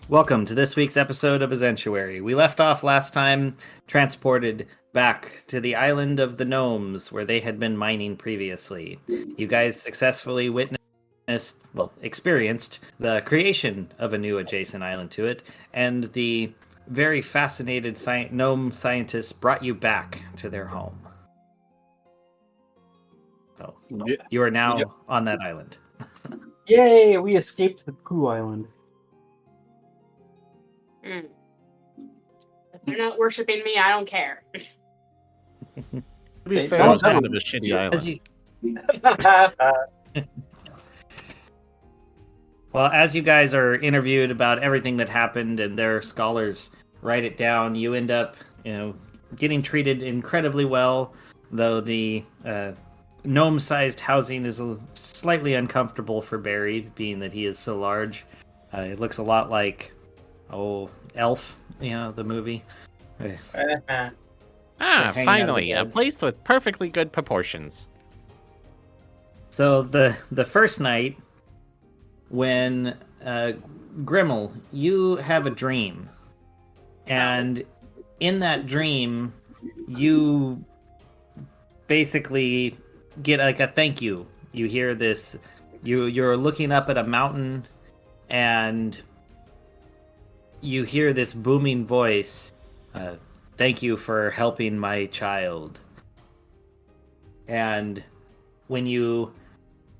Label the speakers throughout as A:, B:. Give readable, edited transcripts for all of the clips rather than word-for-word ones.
A: Welcome to this week's episode of Azentuary. We left off last time transported back to the island of the gnomes where they had been mining previously. You guys successfully experienced the creation of a new adjacent island to it, and the very fascinated gnome scientists brought you back to their home. So, you are now on that island.
B: Yay, we escaped the Pooh Island.
C: If they're not worshiping me, I don't care.
D: To be fair, it's kind of a shitty island.
A: Well, as you guys are interviewed about everything that happened and their scholars write it down, you end up, getting treated incredibly well, though the gnome-sized housing is slightly uncomfortable for Barry, being that he is so large. It looks a lot like, Elf, the movie.
D: Finally, a place with perfectly good proportions.
A: So the first night, when Grimmel, you have a dream, and in that dream, you basically get like a thank you. You hear this. You're looking up at a mountain, and you hear this booming voice. Thank you for helping my child. And when you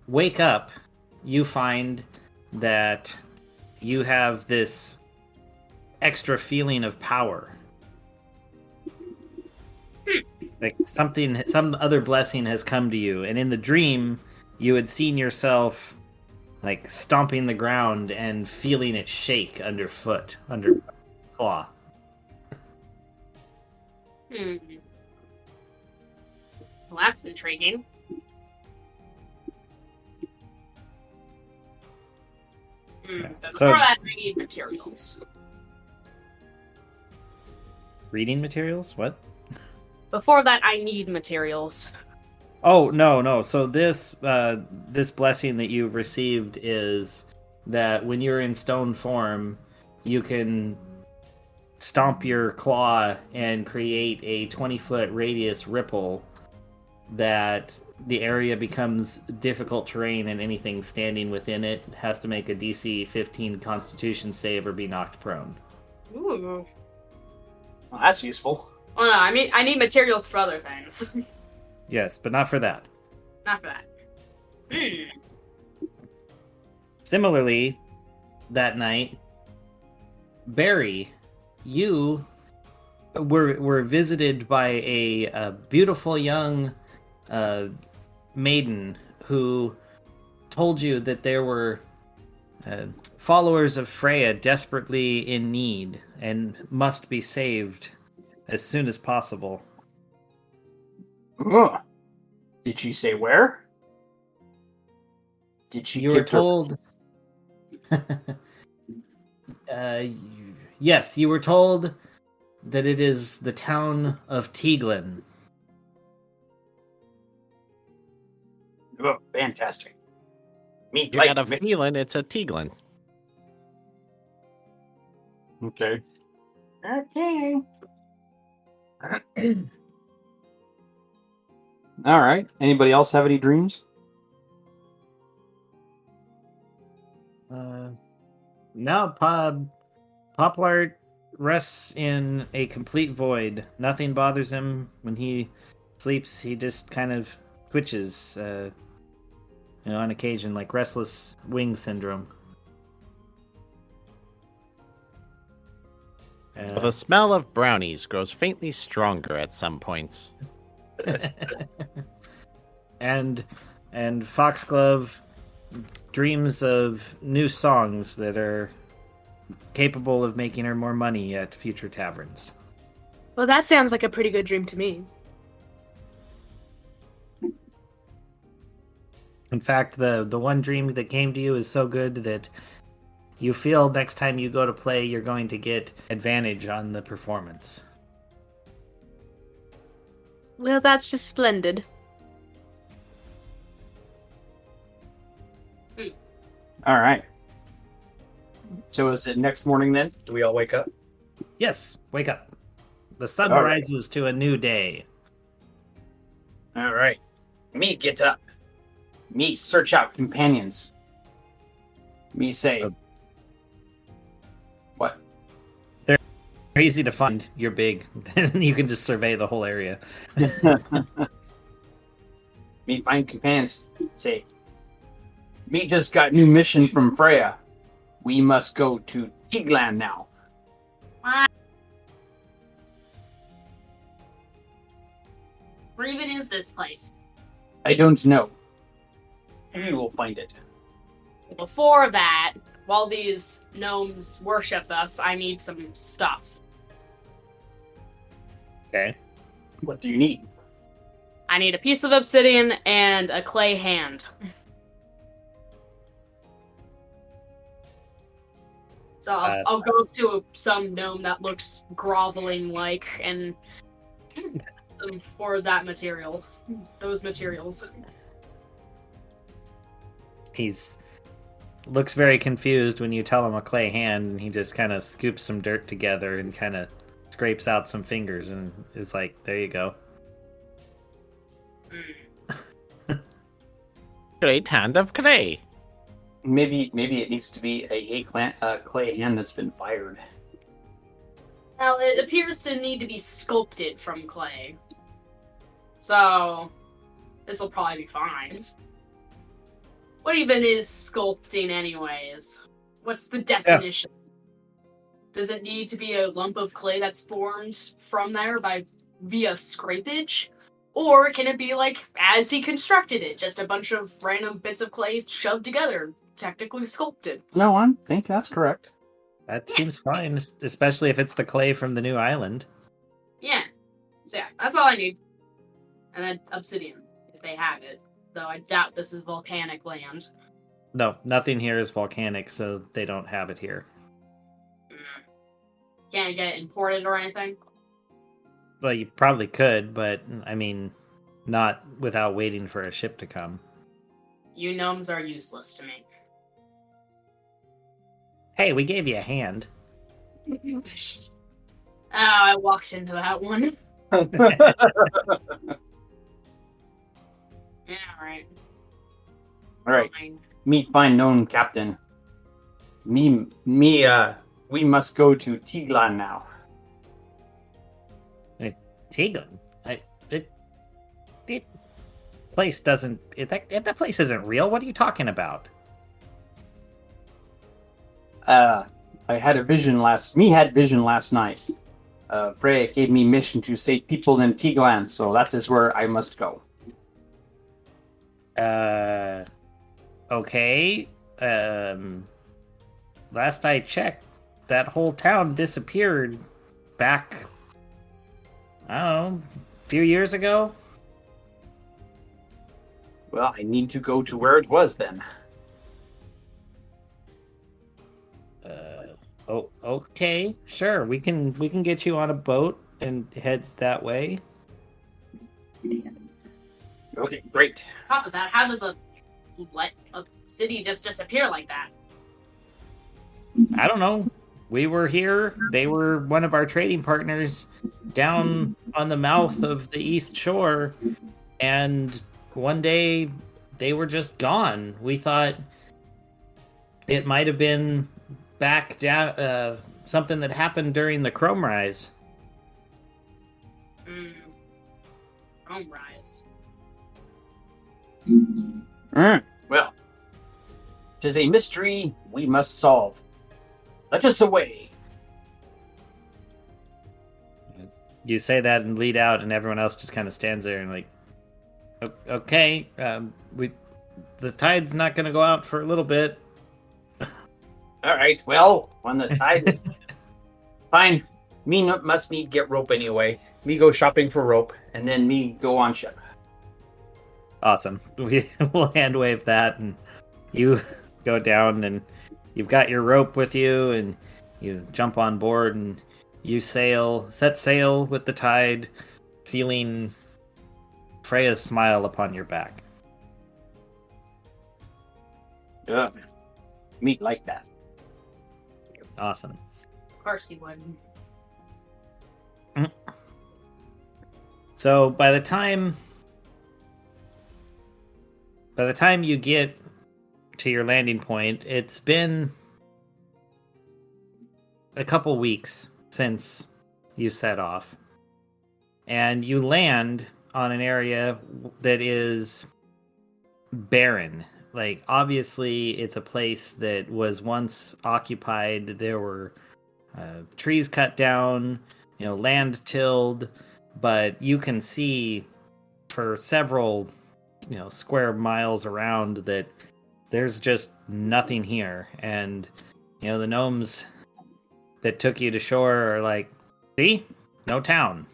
A: wake up, you find that you have this extra feeling of power. Like some other blessing has come to you. And in the dream, you had seen yourself like stomping the ground and feeling it shake underfoot, under claw.
C: Well, that's intriguing. But before that, I need materials.
A: Reading materials? What?
C: Before that, I need materials.
A: Oh, no. So this blessing that you've received is that when you're in stone form, you can stomp your claw and create a 20-foot radius ripple that the area becomes difficult terrain, and anything standing within it has to make a DC 15 Constitution save or be knocked prone.
C: Ooh.
B: Well, that's useful.
C: Well, no, I need materials for other things.
A: Yes, but not for that.
C: Not for that.
A: Similarly, that night, Barry, you were visited by a beautiful young maiden who told you that there were followers of Freya desperately in need and must be saved as soon as possible.
B: Did she say where? Did she?
A: You were told. Yes, you were told that it is the town of Teaglin.
B: Oh, fantastic.
D: You got a feeling it's a Teaglin.
B: Okay. All right. Anybody else have any dreams?
A: No, Poplar rests in a complete void. Nothing bothers him when he sleeps. He just kind of twitches, on occasion, like restless wing syndrome.
D: The smell of brownies grows faintly stronger at some points.
A: and Foxglove dreams of new songs that are capable of making her more money at future taverns.
E: Well, that sounds like a pretty good dream to me.
A: In fact, the one dream that came to you is so good that you feel next time you go to play, you're going to get advantage on the performance.
E: Well, that's just splendid.
B: All right. So is it next morning then? Do we all wake up?
A: Yes, wake up. The sun
B: All right.
A: rises to a new day.
B: All right. Me get up. Me search out companions. Me say. What?
A: They're easy to find. You're big. You can just survey the whole area.
B: Me find companions. Say. Me just got new mission from Freya. We must go to Tigland now.
C: Where even is this place?
B: I don't know. We will find it.
C: Before that, while these gnomes worship us, I need some stuff.
A: Okay.
B: What do you need?
C: I need a piece of obsidian and a clay hand. So I'll go up to some gnome that looks groveling like and for that material. Those materials.
A: He's looks very confused when you tell him a clay hand, and he just kind of scoops some dirt together and kind of scrapes out some fingers and is like, there you go.
D: Great hand of clay.
B: Maybe it needs to be a clay hand that's been fired.
C: Well, it appears to need to be sculpted from clay. So, this will probably be fine. What even is sculpting anyways? What's the definition? Does it need to be a lump of clay that's formed from there via scrapage? Or can it be like as he constructed it, just a bunch of random bits of clay shoved together, technically sculpted?
B: No, I think that's correct.
A: That seems fine, especially if it's the clay from the new island.
C: Yeah. So yeah, that's all I need. And then obsidian, if they have it. Though I doubt this is volcanic land.
A: No, nothing here is volcanic, so they don't have it here.
C: Can't get it imported or anything?
A: Well, you probably could, but I mean, not without waiting for a ship to come.
C: You gnomes are useless to me.
A: Hey, we gave you a hand.
C: Oh, I walked into that one. Yeah, alright.
B: All right. Me find known captain. We must go to Tiglan now.
A: Tegan, it place doesn't. That place isn't real. What are you talking about?
B: I had vision last night. Freya gave me mission to save people in Tiglan, so that is where I must go.
A: Okay. Last I checked, that whole town disappeared back, I don't know, a few years ago.
B: Well, I need to go to where it was then.
A: Oh, okay, sure. We can get you on a boat and head that way.
B: Okay, great.
C: On top of that, how does a city just disappear like that?
A: I don't know. We were here. They were one of our trading partners down on the mouth of the East Shore, and one day they were just gone. We thought it might have been back down, something that happened during the Chrome Rise.
C: Chrome Rise.
B: Well, 'tis a mystery we must solve. Let us away.
A: You say that and lead out, and everyone else just kind of stands there and like, okay, the tide's not going to go out for a little bit.
B: All right. Well, when the tide is fine, me must need get rope anyway. Me go shopping for rope, and then me go on ship.
A: Awesome. We'll hand wave that, and you go down, and you've got your rope with you, and you jump on board, and you set sail with the tide, feeling Freya's smile upon your back.
B: Yeah, me like that.
A: Awesome.
C: Of course you would.
A: So by the time you get to your landing point, it's been a couple weeks since you set off. And you land on an area that is barren. Like, obviously, it's a place that was once occupied. There were trees cut down, land tilled, but you can see for several, square miles around that there's just nothing here. And, the gnomes that took you to shore are like, see? No town.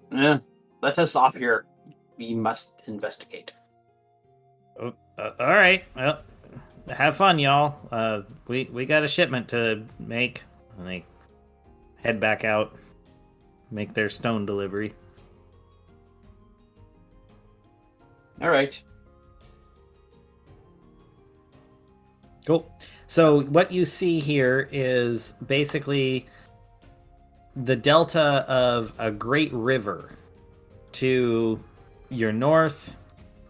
B: Let us off here. We must investigate.
A: Oh, all right. Well, have fun, y'all. We got a shipment to make. And they head back out, make their stone delivery.
B: All right.
A: Cool. So what you see here is basically the delta of a great river to your north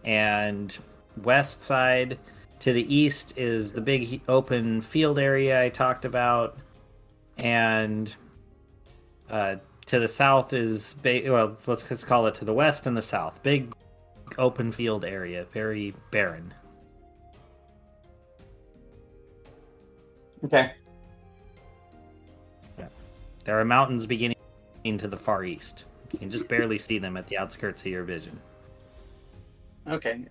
A: and west side. To the east is the big open field area I talked about, and to the south is let's call it to the west and the south. Big open field area, very barren.
B: Okay.
A: There are mountains beginning to the far east. You can just barely see them at the outskirts of your vision.
B: Okay.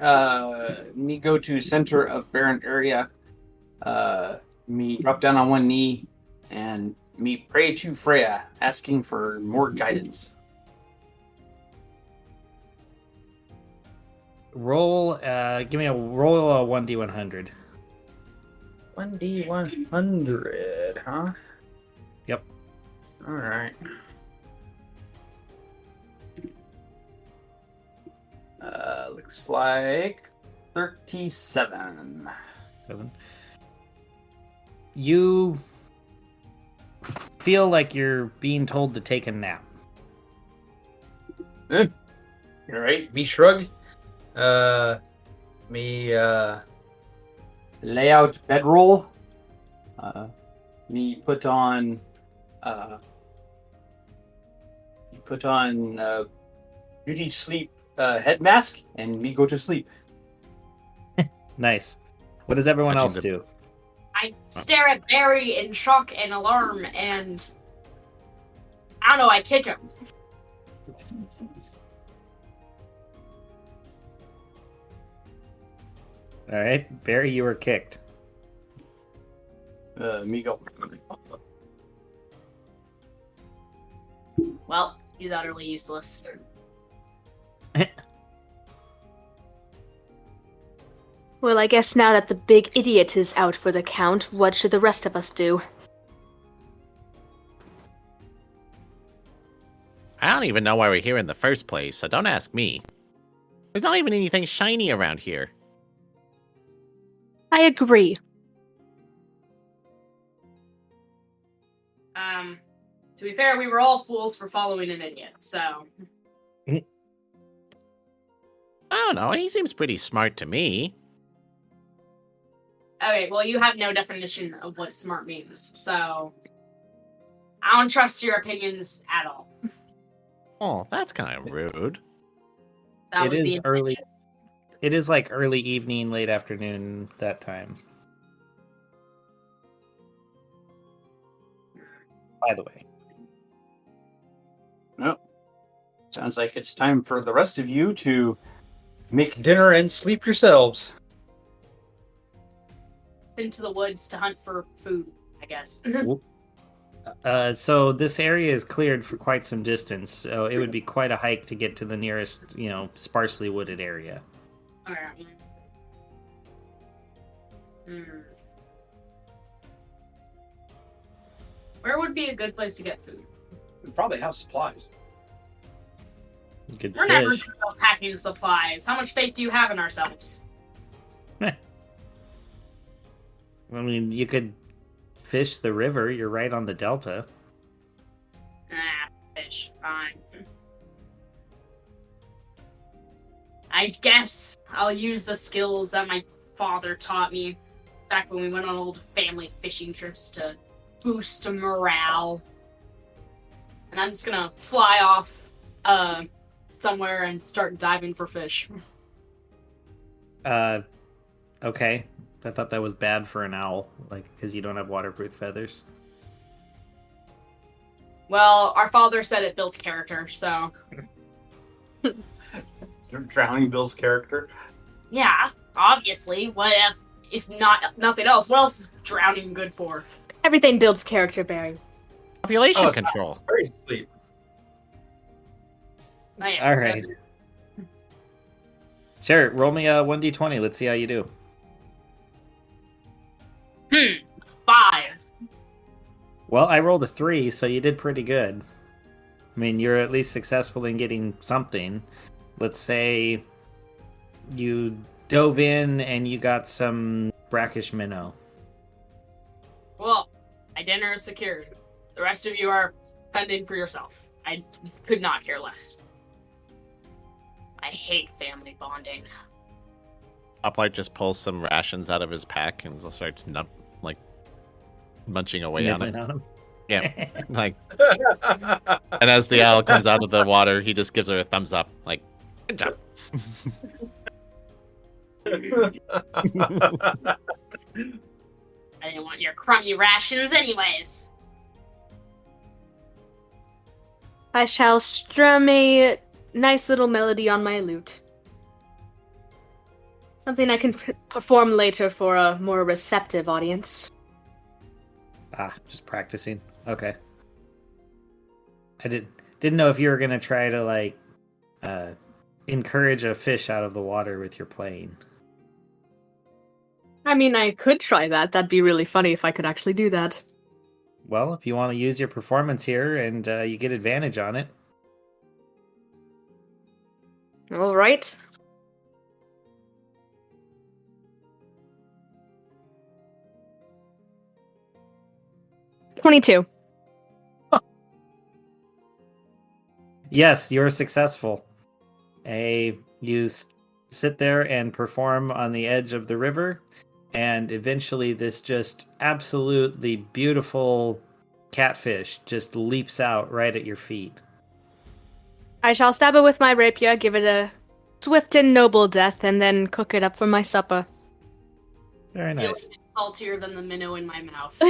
B: Me go to center of barren area. Me drop down on one knee and me pray to Freya, asking for more guidance.
A: Roll. Give me a roll. 1d100.
B: 1d100, huh?
A: Yep.
B: All right. Looks like 37.
A: 7. You feel like you're being told to take a nap.
B: All right. Me shrug. Me lay out bedroll. Me put on. Beauty sleep head mask, and me go to sleep.
A: Nice. What does everyone
D: Watching
A: else
D: the-
A: do?
C: I stare at Barry in shock and alarm, and I don't know, I kick him.
A: All right, Barry, you were kicked.
B: Me go.
C: Well, he's utterly useless.
E: Well, I guess now that the big idiot is out for the count, what should the rest of us do?
D: I don't even know why we're here in the first place, so don't ask me. There's not even anything shiny around here.
E: I agree.
C: To be fair, we were all fools for following an idiot, so...
D: I don't know, he seems pretty smart to me.
C: Okay, well, you have no definition of what smart means, so... I don't trust your opinions at all.
D: Oh, that's kind of rude.
C: That
A: It
C: was the
A: is early.
C: intention.
A: It is like early evening, late afternoon, that time. By the way.
B: No. Sounds like it's time for the rest of you to make dinner and sleep yourselves.
C: Into the woods to hunt for food, I guess.
A: So this area is cleared for quite some distance, so it would be quite a hike to get to the nearest, sparsely wooded area.
C: Alright. Where would be a good place to get food?
B: We probably have supplies.
A: Good
C: We're never
A: fish.
C: good about packing supplies. How much faith do you have in ourselves?
A: I mean, you could fish the river. You're right on the delta.
C: Fish. Fine. I guess I'll use the skills that my father taught me back when we went on old family fishing trips to boost morale. And I'm just gonna fly off somewhere and start diving for fish.
A: Okay. I thought that was bad for an owl, like, because you don't have waterproof feathers.
C: Well, our father said it built character, so...
B: You're drowning Bill's character.
C: Yeah, obviously. What if not nothing else? What else is drowning good for?
E: Everything builds character, Barry.
D: Population
B: Oh, it's
D: control.
B: Very sleep.
C: I am,
A: All right. Sure, roll me a 1d20. Let's see how you do.
C: 5.
A: Well, I rolled a 3, so you did pretty good. I mean, you're at least successful in getting something. Let's say you dove in and you got some brackish minnow.
C: Well, my dinner is secured. The rest of you are fending for yourself. I could not care less. I hate family bonding.
D: Uplight just pulls some rations out of his pack and starts munching away on it.
A: Nibbling on 'em.
D: Yeah, like. And as the owl comes out of the water, he just gives her a thumbs up, like, "Good job."
C: I didn't want your crummy rations anyways.
E: I shall strum a nice little melody on my lute. Something I can perform later for a more receptive audience.
A: Just practicing. Okay. I didn't know if you were gonna try to encourage a fish out of the water with your playing.
E: I mean, I could try that. That'd be really funny if I could actually do that.
A: Well, if you want to use your performance here and you get advantage on it.
E: All right. $22.
A: Yes, you're successful. You sit there and perform on the edge of the river, and eventually this just absolutely beautiful catfish just leaps out right at your feet.
E: I shall stab it with my rapier, give it a swift and noble death, and then cook it up for my supper.
A: Very
C: I feel
A: nice.
C: like it's saltier than the minnow in my mouth.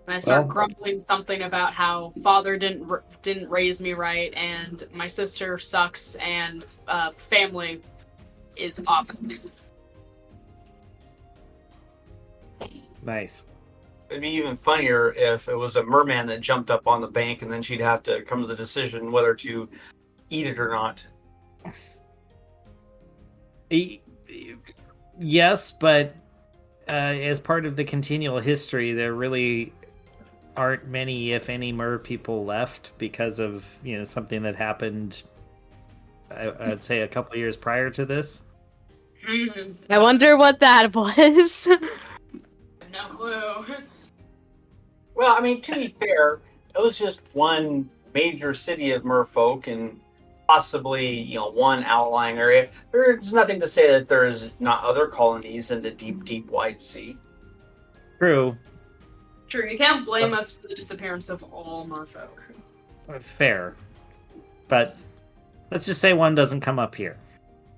C: And I start grumbling something about how father didn't raise me right, and my sister sucks, and family is awful.
A: Nice.
B: It'd be even funnier if it was a merman that jumped up on the bank, and then she'd have to come to the decision whether to eat it or not.
A: Yes, but as part of the continual history, there really aren't many, if any, mer people left because of something that happened. I'd say a couple years prior to this.
E: I wonder what that was.
C: No clue.
B: Well, I mean, to be fair, it was just one major city of merfolk and possibly, one outlying area. There's nothing to say that there's not other colonies in the deep, deep, wide sea.
A: True.
C: True, you can't blame us for the disappearance of all merfolk.
A: Fair. But let's just say one doesn't come up here.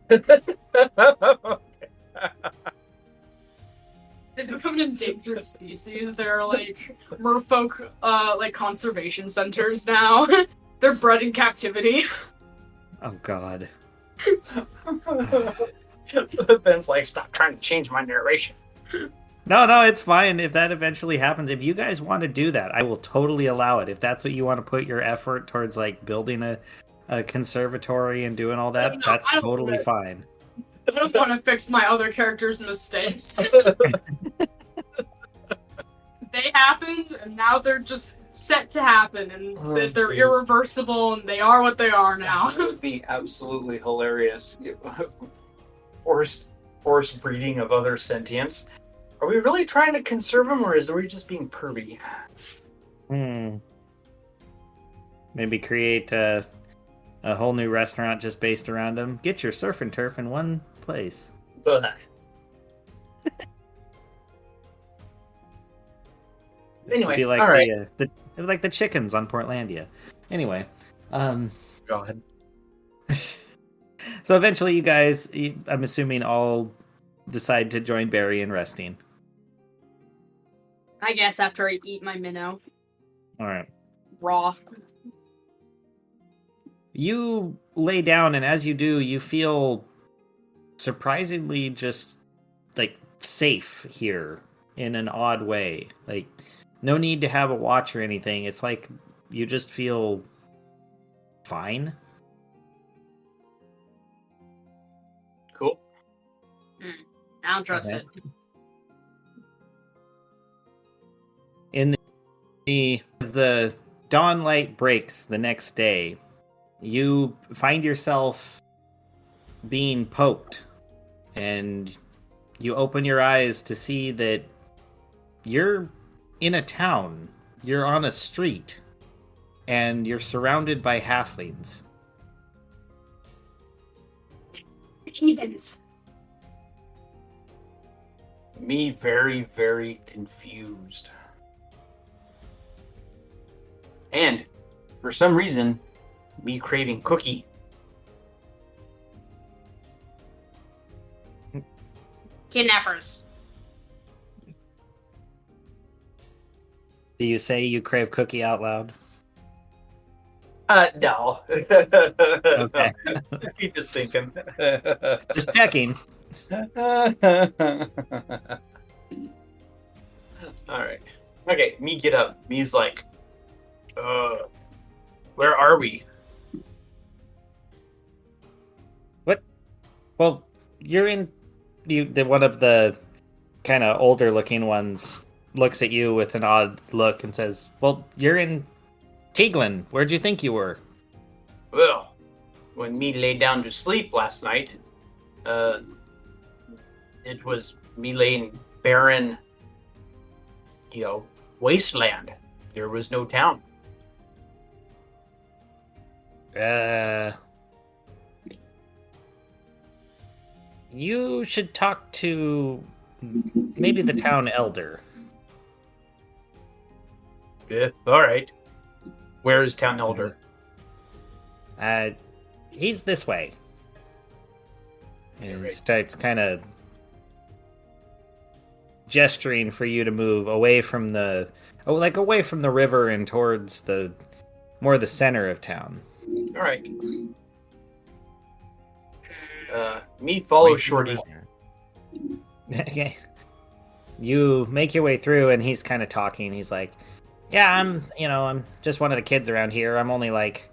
C: They become an endangered species. They're like merfolk conservation centers now. They're bred in captivity.
A: Oh god.
B: Ben's like, stop trying to change my narration.
A: No, it's fine if that eventually happens. If you guys want to do that, I will totally allow it. If that's what you want to put your effort towards, building a conservatory and doing all that, that's totally fine.
C: I don't want to fix my other characters' mistakes. they happened, and now they're just set to happen, and they're
B: jeez.
C: irreversible, and they are what they are now.
B: That would be absolutely hilarious. Forced breeding of other sentients. Are we really trying to conserve them, or are we just being pervy?
A: Maybe create a whole new restaurant just based around them. Get your surf and turf in one place.
B: Ugh. Anyway,
A: Be like
B: all right.
A: like the chickens on Portlandia. Anyway,
B: Go ahead.
A: so eventually you guys, I'm assuming, all decide to join Barry in resting.
C: I guess after I eat my minnow
A: All right.
C: raw.
A: You lay down, and as you do, you feel surprisingly just like safe here in an odd way. Like, no need to have a watch or anything. It's like you just feel fine.
B: Cool.
C: I don't trust
A: Okay.
C: it.
A: As the dawn light breaks the next day, you find yourself being poked, and you open your eyes to see that you're in a town. You're on a street, and you're surrounded by halflings.
C: Heathens.
B: Me very, very confused. And for some reason, me craving cookie.
C: Kidnappers.
A: Do you say you crave cookie out loud?
B: No.
A: Okay.
B: Keep just thinking.
A: Just checking.
B: All right. Okay, me get up. Me's like, where are we?
A: Well, you're in. One of the kind of older looking ones looks at you with an odd look and says, "Well, you're in Teaglin. Where'd you think you were?"
B: Well, when me lay down to sleep last night, it was me laying barren, wasteland. There was no town.
A: You should talk to maybe the town elder.
B: Yeah, all right. Where is town elder?
A: He's this way. And he
B: Right.
A: starts kind of gesturing for you to move away from the river and towards the center of town.
B: All right. Me follow Shorty.
A: Okay. You make your way through, and he's kind of talking. He's like, "Yeah, I'm just one of the kids around here. I'm only like,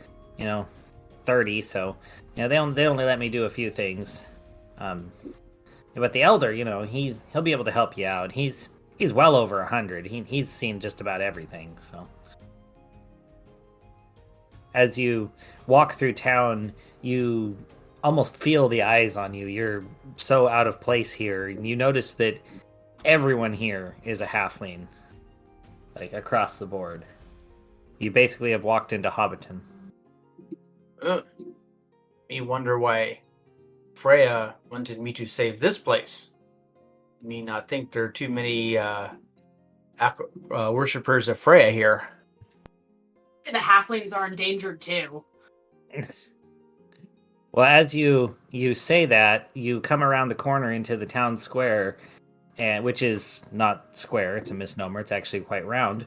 A: 30, so they only let me do a few things. But the elder, he'll be able to help you out. He's well over 100. He's seen just about everything. So as you walk through town, you almost feel the eyes on you. You're so out of place here. You notice that everyone here is a halfling, like across the board. You basically have walked into Hobbiton.
B: Me wonder why Freya wanted me to save this place. Me not think there are too many worshippers of Freya here.
C: The halflings are endangered too.
A: Well, as you say that, you come around the corner into the town square, and which is not square; it's a misnomer. It's actually quite round.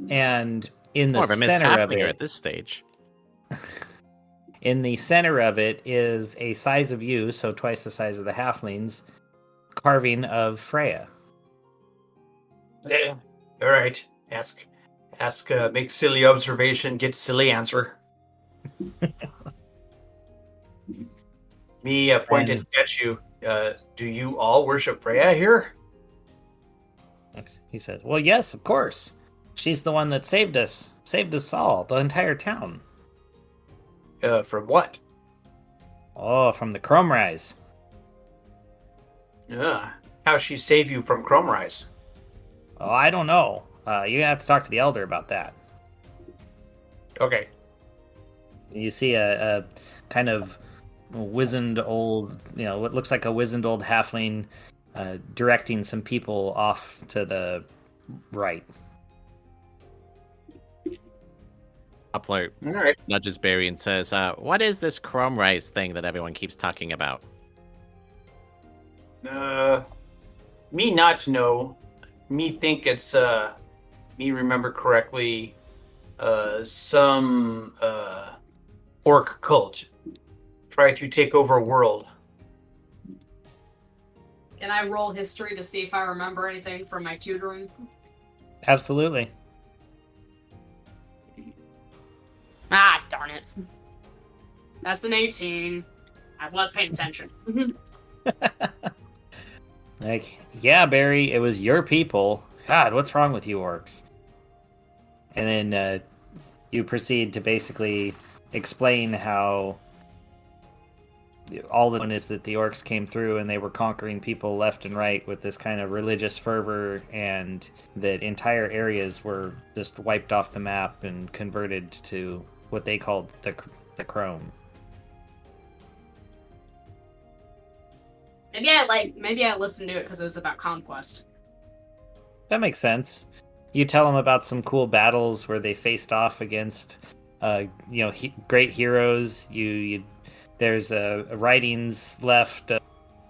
A: And in the
D: More of a Miss
A: center of
D: Halflinger
A: it,
D: at this stage.
A: in the center of it is a size of you, so twice the size of the halflings, carving of Freya.
B: Yeah. All right. Ask. Make silly observation. Get silly answer. Me pointed
A: And-
B: statue. Do you all worship Freya here?
A: He says, "Well, yes, of course. She's the one that saved us all, the entire town.
B: From what?
A: Oh, from the Chrome Rise.
B: How she save you from Chrome Rise?
A: Oh, I don't know. You're gonna have to talk to the elder about that."
B: Okay.
A: You see a kind of wizened old, what looks like a wizened old halfling directing some people off to the right.
D: Upler
B: All right.
D: nudges Barry and says, what is this chrome rice thing that everyone keeps talking about?
B: Me not know. Me think it's me remember correctly. Some orc cult try to take over a world.
C: Can I roll history to see if I remember anything from my tutoring?
A: Absolutely.
C: Ah, darn it. That's an 18. I was paying attention.
A: Like, yeah, Barry, it was your people. God, what's wrong with you orcs? And then you proceed to basically explain how all the one is that the orcs came through and they were conquering people left and right with this kind of religious fervor, and that entire areas were just wiped off the map and converted to what they called the Chrome.
C: Maybe I listened to it because it was about conquest.
A: That makes sense. You tell them about some cool battles where they faced off against, great heroes. There's writings left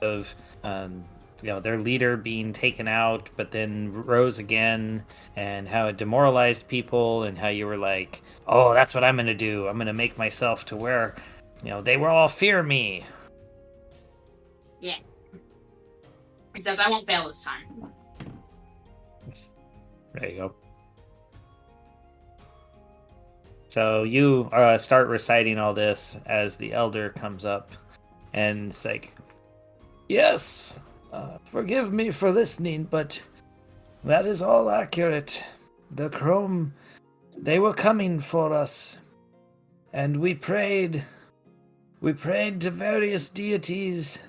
A: of their leader being taken out, but then rose again, and how it demoralized people, and how you were like, "Oh, that's what I'm gonna do. I'm gonna make myself to where, they will all fear me."
C: Yeah. Except I won't fail this time.
A: There you go. So you start reciting all this as the elder comes up, and it's like, "Yes, forgive me for listening, but that is all accurate. The Chrome, they were coming for us, and we prayed. We prayed to various deities,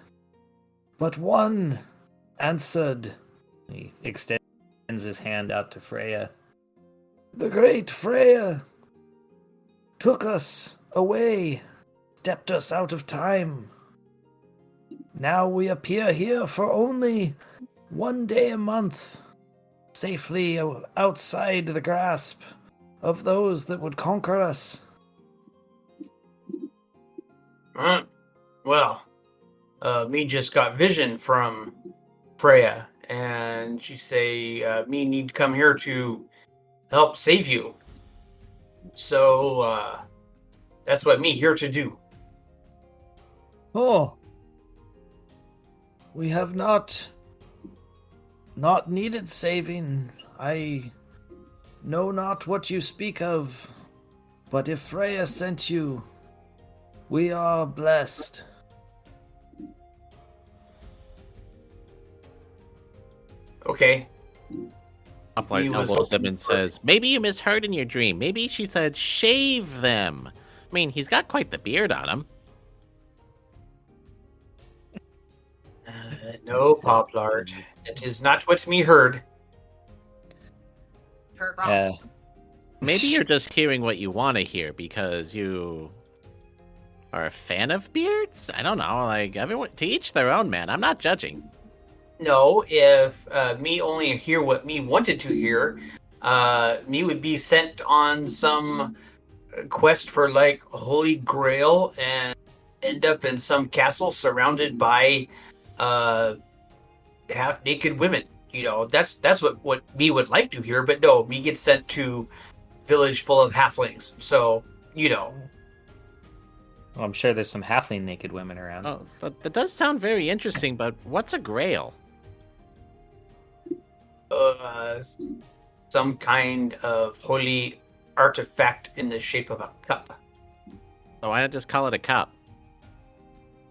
A: but one answered." He extends his hand out to Freya. "The great Freya took us away, stepped us out of time. Now we appear here for only one day a month, safely outside the grasp of those that would conquer us."
B: Well, me just got vision from Freya, and she say me need come here to help save you. So that's what me here to do.
A: "Oh, we have not needed saving. I know not what you speak of, but if Freya sent you, we are blessed."
B: Okay.
D: Upler
B: He was
D: elbows him
B: hoping
D: and
B: for-
D: says, maybe you misheard in your dream. Maybe she said shave them. I mean, he's got quite the beard on him.
B: No, Poplard. It is not what me heard.
C: Heard wrong.
D: Maybe you're just hearing what you want to hear because you are a fan of beards? I don't know. Like, everyone, to each their own, man. I'm not judging.
B: No, if me only hear what me wanted to hear, me would be sent on some quest for like Holy Grail and end up in some castle surrounded by half naked women. That's what me would like to hear. But no, me gets sent to village full of halflings. So
A: Well, I'm sure there's some halfling naked women around.
D: Oh, that does sound very interesting, but what's a grail?
B: some kind of holy artifact in the shape of a cup.
D: Oh, why not just call it a cup?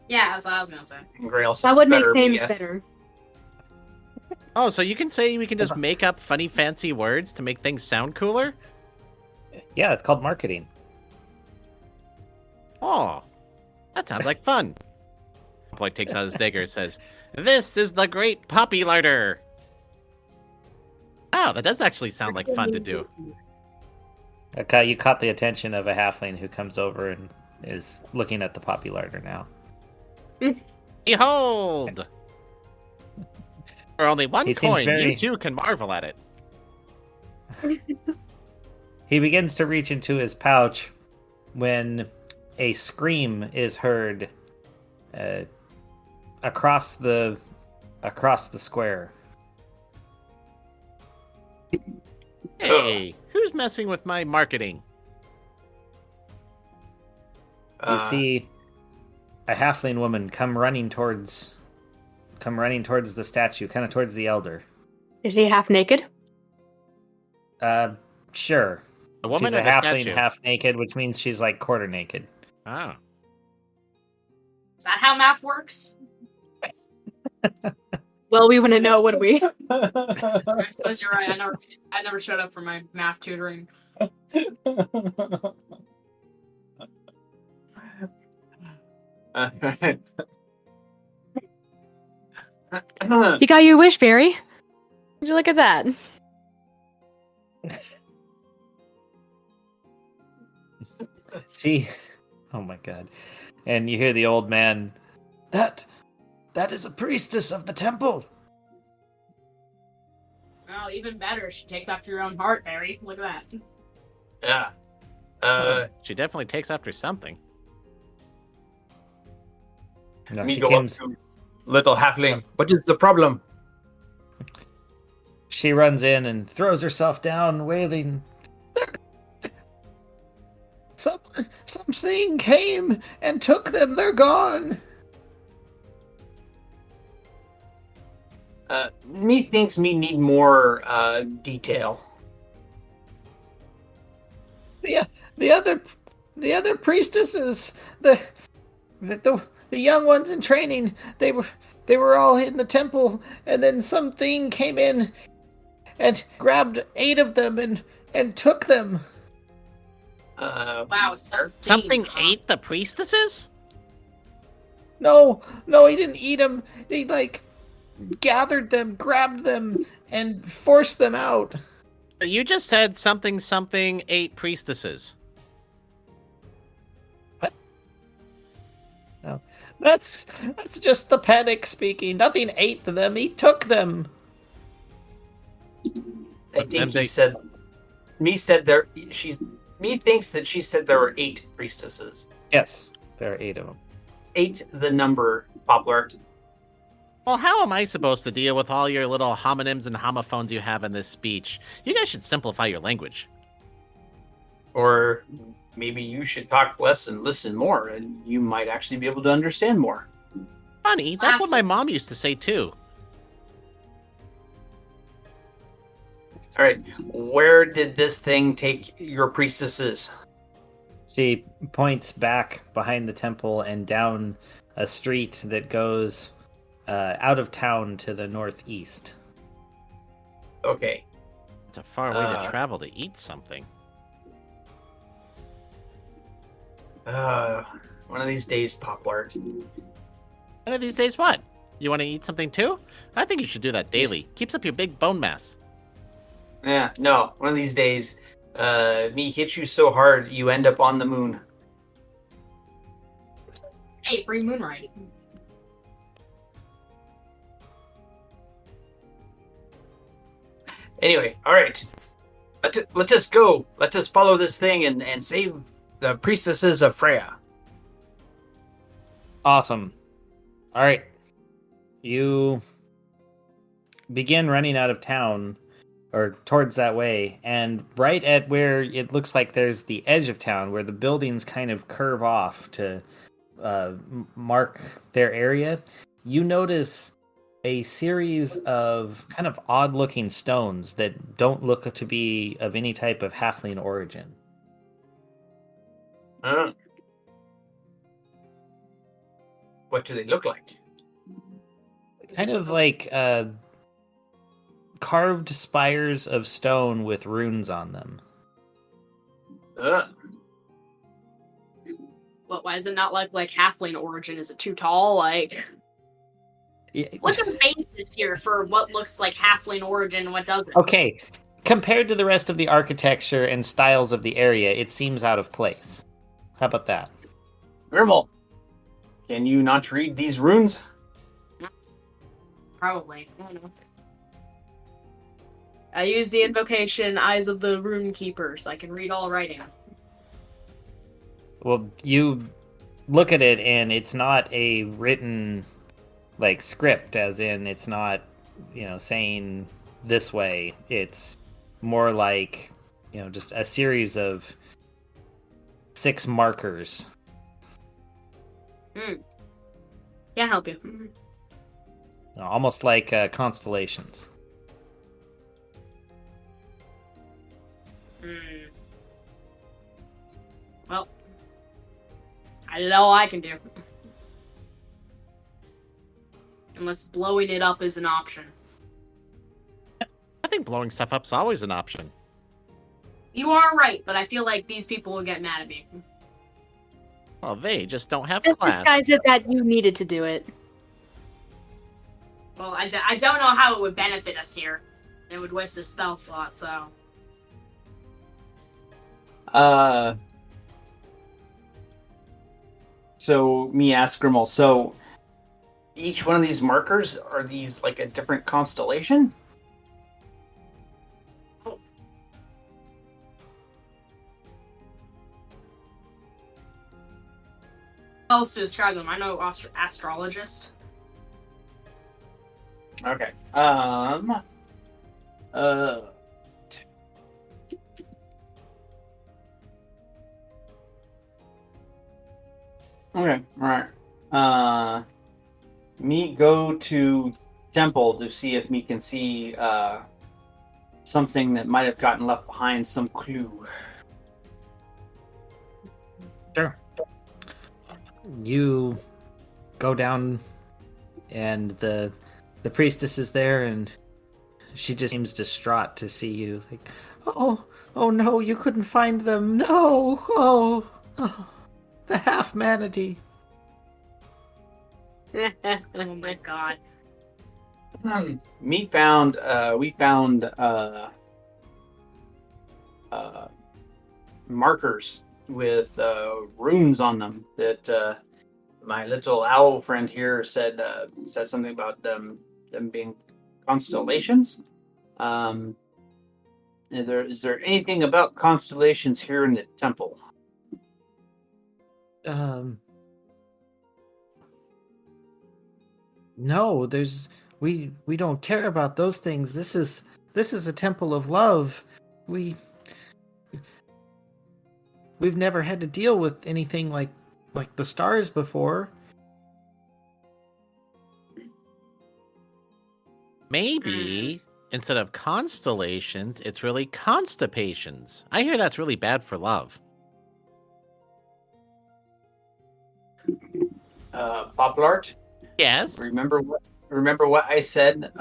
C: Yeah, that's what I was gonna say.
B: Grail
E: That
B: sounds
E: would make
B: better,
E: things
B: yes.
E: better.
D: Oh, so you can say we can just make up funny, fancy words to make things sound cooler?
A: Yeah, it's called marketing.
D: Oh, that sounds like fun. Blake takes out his dagger and says, "This is the great poppy larder." Oh, that does actually sound like fun to do.
A: Okay, you caught the attention of a halfling who comes over and is looking at the poppy larder now.
D: Behold! For only one
A: He seems
D: coin,
A: very-
D: you too can marvel at it.
A: He begins to reach into his pouch when a scream is heard across the square.
D: Hey, who's messing with my marketing?
A: You see a halfling woman come running towards the statue, kind of towards the elder.
E: Is he half naked?
A: Sure.
D: A woman
A: She's
D: or
A: a
D: the
A: halfling,
D: statue?
A: half naked, which means she's like quarter naked.
D: Oh.
C: Is that how math works?
E: Well, we wouldn't know, would we?
C: I suppose you're right. I never showed up for my math tutoring.
E: You got your wish, Barry. Would you look at that?
A: See? Oh my god. And you hear the old man, That is a priestess of the temple.
C: Oh, even better. She takes after your own heart, Barry. Look at that.
B: Yeah.
D: She definitely takes after something.
A: No,
F: Me
A: she
F: go
A: came,
F: up to little halfling. What is the problem?
A: she runs in and throws herself down, wailing. Something came and took them. They're gone.
B: Me thinks me need more detail.
A: The other priestesses, the young ones in training, they were all in the temple, and then something came in and grabbed 8 of them and took them.
C: Wow,
D: Something ate the priestesses?
A: No, he didn't eat them. He gathered them, grabbed them, and forced them out.
D: You just said something ate priestesses.
A: No, that's just the panic speaking. Nothing ate them. He took them.
B: I think he said. Me said there. Me thinks that she said there were 8 priestesses.
A: Yes, there are 8 of them.
B: 8, the number, Poplar.
D: Well, how am I supposed to deal with all your little homonyms and homophones you have in this speech? You guys should simplify your language.
B: Or maybe you should talk less and listen more, and you might actually be able to understand more.
D: Funny, that's what my mom used to say too.
B: All right, where did this thing take your priestesses?
A: She points back behind the temple and down a street that goes out of town to the northeast.
B: Okay.
D: It's a far way to travel to eat something.
B: One of these days, Poplar.
D: One of these days, what? You want to eat something too? I think you should do that daily. Keeps up your big bone mass.
B: Yeah, no. One of these days, me hit you so hard you end up on the moon.
C: Hey, free moon ride.
B: Anyway, all right. Let us go. Let us follow this thing and save the priestesses of Freya.
A: Awesome. All right. You begin running out of town, or towards that way, and right at where it looks like there's the edge of town, where the buildings kind of curve off to mark their area, you notice a series of kind of odd-looking stones that don't look to be of any type of halfling origin.
B: What do they look like?
A: Kind of like carved spires of stone with runes on them.
B: Ugh.
C: But why is it not like halfling origin? Is it too tall? Like,
A: Yeah.
C: what's the basis here for what looks like halfling origin and what doesn't?
A: Okay, compared to the rest of the architecture and styles of the area, it seems out of place. How about that?
B: Grimmel, can you not read these runes?
C: Probably. I don't know. I use the invocation Eyes of the Rune Keeper so I can read all writing.
A: Well, you look at it and it's not a written like script, as in it's not, saying this way. It's more like, just a series of 6 markers.
C: Can't help you.
A: Almost like constellations.
C: Well, I did all I can do. Unless blowing it up is an option.
D: I think blowing stuff up's always an option.
C: You are right, but I feel like these people will get mad at me.
D: Well, they just don't have
E: Just
D: class.
E: disguise it that you needed to do it.
C: Well, I don't know how it would benefit us here. It would waste a spell slot, so...
B: So me ask Grimmel, so each one of these markers, are these like a different constellation?
C: How else to describe them? I know astrologist.
B: Okay. Okay, alright. Me go to temple to see if me can see something that might have gotten left behind, some clue.
A: Sure. You go down, and the priestess is there, and she just seems distraught to see you. Like, oh no, you couldn't find them. No, oh, the half manatee.
C: Oh my god.
B: We found markers with runes on them that my little owl friend here said something about them being constellations. Is there anything about constellations here in the temple?
A: No, we don't care about those things. This is a temple of love. We've never had to deal with anything like the stars before.
D: Maybe instead of constellations, it's really constipations. I hear that's really bad for love.
B: Poplart?
D: Yes?
B: Remember what I said?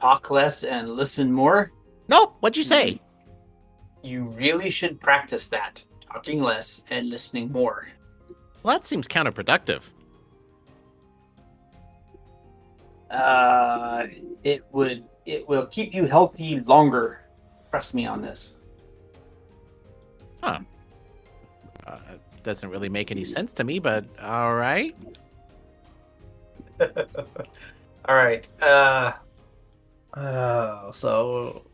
B: Talk less and listen more?
D: No, what'd you say?
B: You really should practice that. Talking less and listening more.
D: Well, that seems counterproductive.
B: It will keep you healthy longer. Trust me on this.
D: Huh. Doesn't really make any sense to me, but all right.
B: All right. All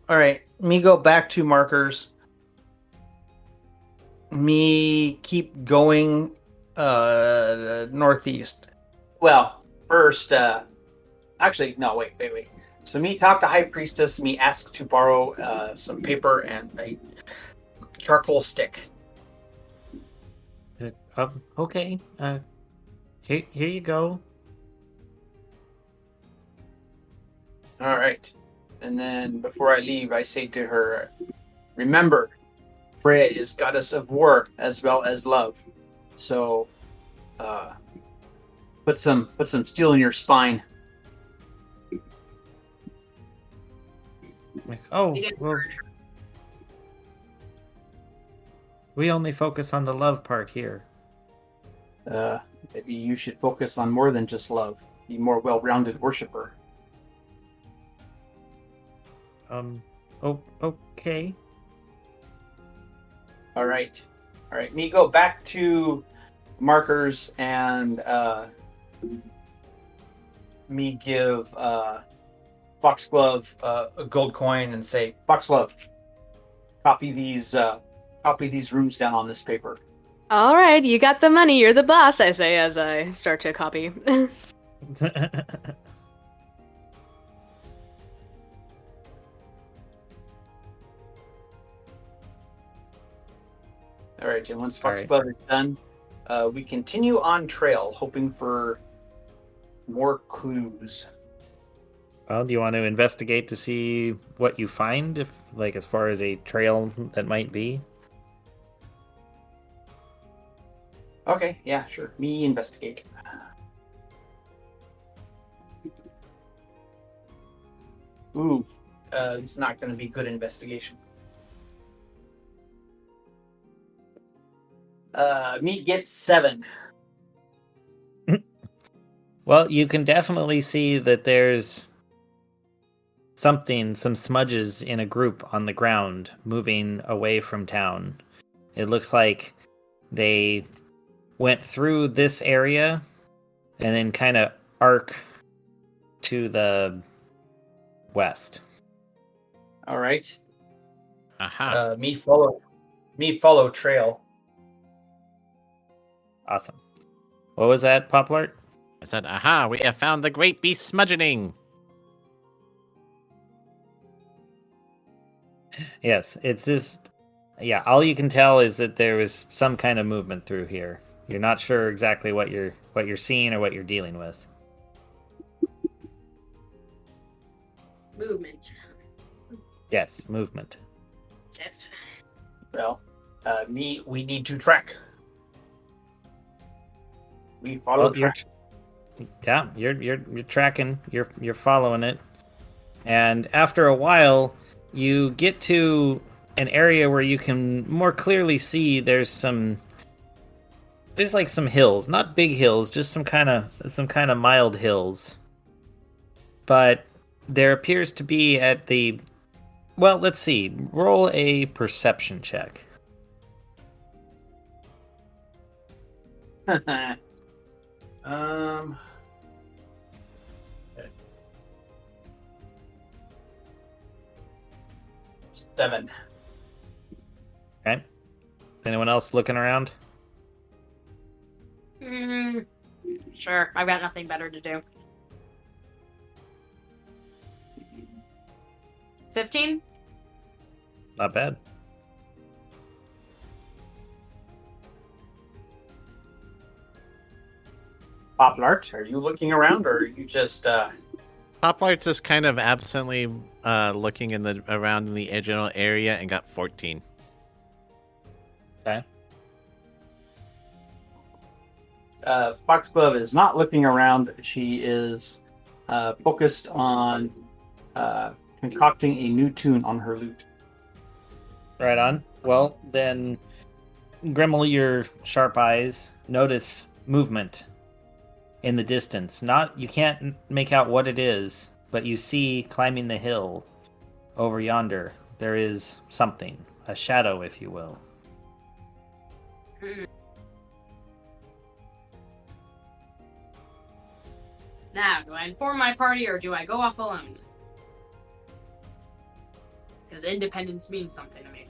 B: right. Me go back to markers. Me keep going northeast. Well, first, actually, no, wait. So me talk to High Priestess. Me ask to borrow some paper and a charcoal stick.
A: Okay. Here you go.
B: All right. And then before I leave, I say to her, remember, Freya is goddess of war as well as love. So, put some steel in your spine.
A: Like, oh,
C: We didn't
A: well,
C: merge.
A: we only focus on the love part here.
B: Maybe you should focus on more than just love. Be more well-rounded worshiper.
A: Oh, okay.
B: All right. Me go back to markers and me give Foxglove a gold coin and say, Foxglove, copy these rooms down on this paper.
E: All right, you got the money. You're the boss, I say as I start to copy.
B: All right, and once
A: All right.
B: Foxglove is done, we continue on trail, hoping for more clues.
A: Well, do you want to investigate to see what you find, if like as far as a trail that might be?
B: Okay, yeah, sure. Me investigate. Ooh, it's not going to be good investigation. Me gets 7.
A: Well, you can definitely see that there's some smudges in a group on the ground moving away from town. It looks like they went through this area and then kind of arc to the west.
B: All right.
D: Aha.
B: Me follow trail.
A: Awesome. What was that, Poplart?
D: I said, aha, we have found the great beast smudgeoning.
A: Yes, it's just yeah, all you can tell is that there was some kind of movement through here. You're not sure exactly what you're seeing or what you're dealing with.
C: Movement.
A: Yes, movement.
C: That's it.
B: Well, we need to track. We follow
A: Well,
B: track.
A: you're tracking. You're following it. And after a while, you get to an area where you can more clearly see there's like some hills, not big hills, just some kind of mild hills. But there appears to be at the well, let's see. Roll a perception check.
B: um. 7.
A: Okay. Anyone else looking around?
C: Sure, I've got nothing better to do. 15?
A: Not bad.
B: Poplart, are you looking around, or are you just
D: Poplart's just kind of absently looking around in the general area and got 14.
A: Okay.
B: Foxglove is not looking around. She is focused on concocting a new tune on her lute.
A: Right on. Well, then, Grimmel, your sharp eyes notice movement in the distance. You can't make out what it is, but you see climbing the hill over yonder. There is something, a shadow, if you will.
C: Now, do I inform my party or do I go off alone? Because independence means something to me.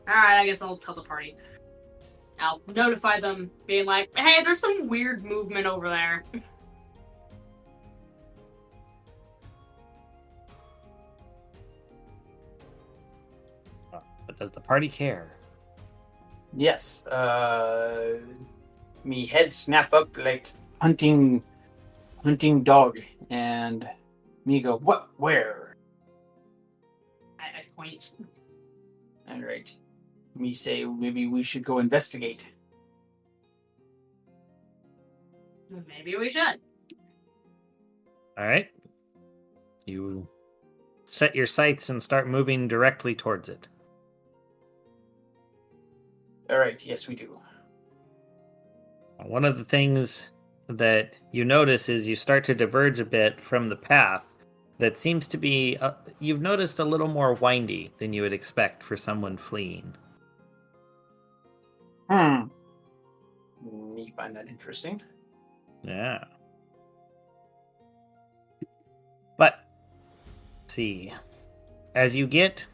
C: Alright, I guess I'll tell the party. I'll notify them, being like, hey, there's some weird movement over there.
A: But does the party care?
B: Yes. Me head snap up like hunting dog, and me go, what? Where?
C: I point.
B: All right. Me say maybe we should go investigate.
C: Maybe we should.
A: All right. You set your sights and start moving directly towards it.
B: All right. Yes, we do.
A: One of the things that you notice is you start to diverge a bit from the path that seems to be, you've noticed a little more windy than you would expect for someone fleeing.
B: Me find that interesting.
A: Yeah. But, see, as you get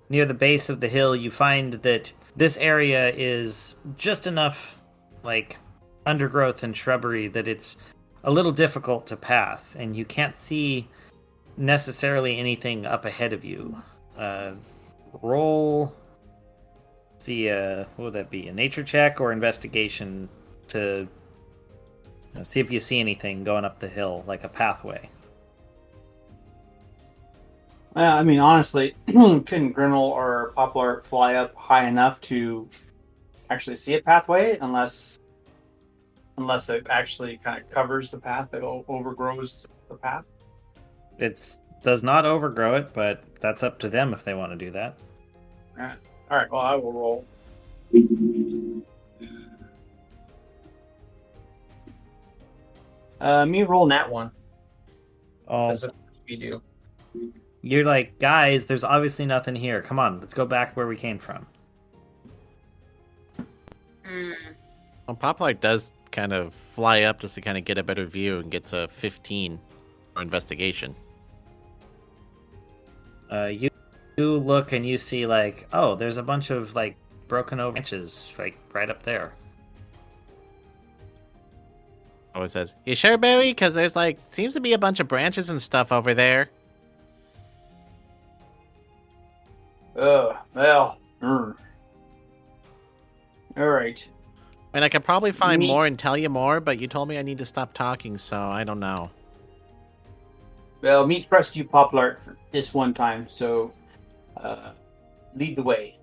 A: near the base of the hill, you find that this area is just enough, like, undergrowth and shrubbery that it's a little difficult to pass, and you can't see necessarily anything up ahead of you. Roll. See, what would that be? A nature check or investigation to see if you see anything going up the hill, like a pathway.
B: I mean, honestly, couldn't Grinnell or Poplar fly up high enough to actually see a pathway unless it actually kind of covers the path, that overgrows the path?
A: It does not overgrow it, but that's up to them if they want to do that.
B: All right. Well, I will roll. Me roll nat one.
A: Oh,
B: As we do.
A: you're like, guys, there's obviously nothing here. Come on, let's go back where we came from.
D: Well, Poplar does kind of fly up just to kind of get a better view and gets a 15 for investigation.
A: You look and you see, like, oh, there's a bunch of, like, broken over branches, like, right up there.
D: Always says, "You sure, Barry? Because there's like seems to be a bunch of branches and stuff over there."
B: Well. All right.
D: I mean, I could probably find
B: Me-
D: more and tell you more, but you told me I need to stop talking, so I don't know.
B: Well, me trust you, Poplar, for this one time. So, lead the way.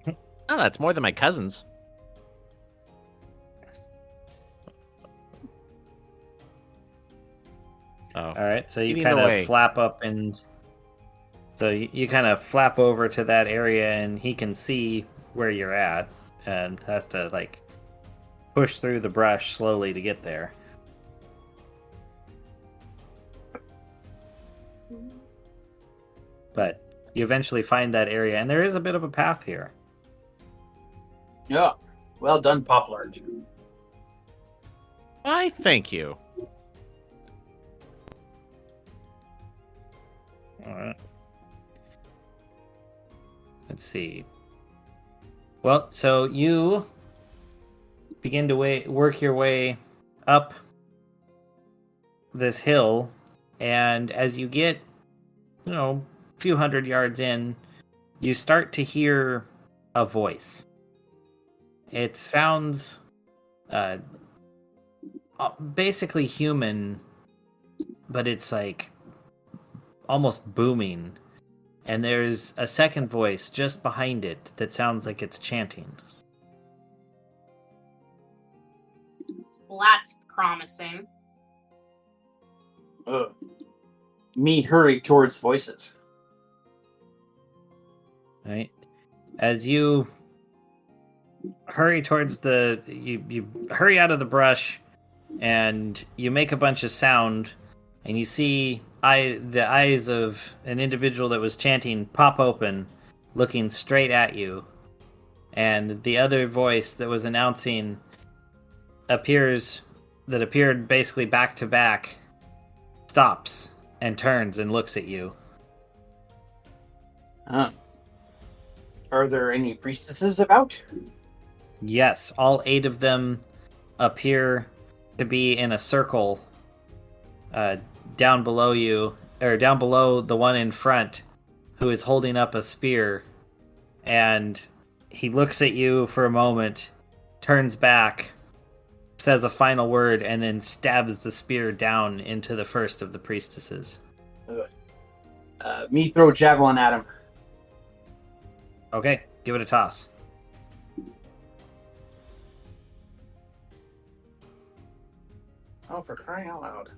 D: Oh, that's more than my cousins. Oh,
A: All right, so you
D: Leading
A: kind
D: the
A: of
D: way.
A: flap up and so you kind of flap over to that area, and he can see where you're at, and has to like push through the brush slowly to get there. But you eventually find that area, and there is a bit of a path here.
B: Yeah. Well done, Poplar.
D: Why, thank you.
A: All right. Let's see. Well, so you begin to work your way up this hill, and as you get, a few hundred yards in, you start to hear a voice. It sounds basically human, but it's like almost booming. And there's a second voice just behind it that sounds like it's chanting.
C: Well, that's promising.
B: Me hurry towards voices.
A: Right? As you hurry towards you hurry out of the brush, and you make a bunch of sound, and you see the eyes of an individual that was chanting pop open, looking straight at you, and the other voice that was announcing appeared basically back to back, stops and turns and looks at you.
B: Are there any priestesses about?
A: Yes, all 8 of them appear to be in a circle down below you, or down below the one in front who is holding up a spear, and he looks at you for a moment, turns back, says a final word, and then stabs the spear down into the first of the priestesses.
B: Me throw javelin at him.
A: Okay, give it a toss.
B: Oh, for crying out loud.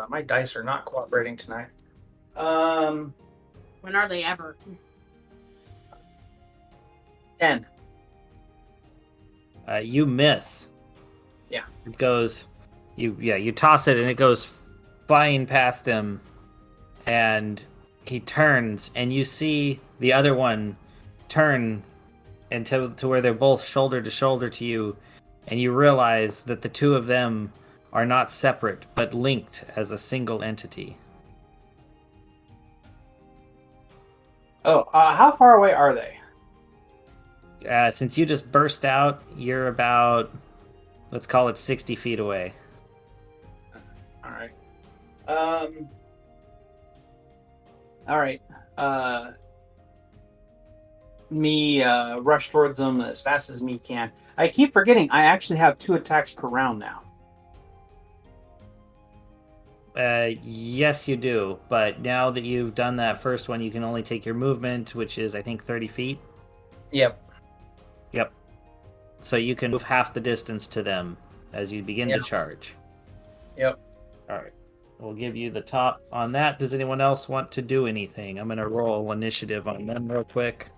B: My dice are not cooperating tonight.
C: When are they ever?
B: 10.
A: You miss.
B: Yeah.
A: It goes. You toss it and it goes flying past him, and he turns and you see the other one turn to where they're both shoulder to shoulder to you, and you realize that the two of them are not separate but linked as a single entity.
B: Oh, how far away are they?
A: Since you just burst out, you're about, let's call it 60 feet away.
B: All right. All right. Me rush towards them as fast as me can. I keep forgetting I actually have 2 attacks per round now.
A: Yes, you do. But now that you've done that first one, you can only take your movement, which is, I think, 30 feet.
F: Yep.
A: Yep. So you can move half the distance to them as you begin to charge.
F: Yep.
A: All right. We'll give you the top on that. Does anyone else want to do anything? I'm going to roll initiative on them real quick.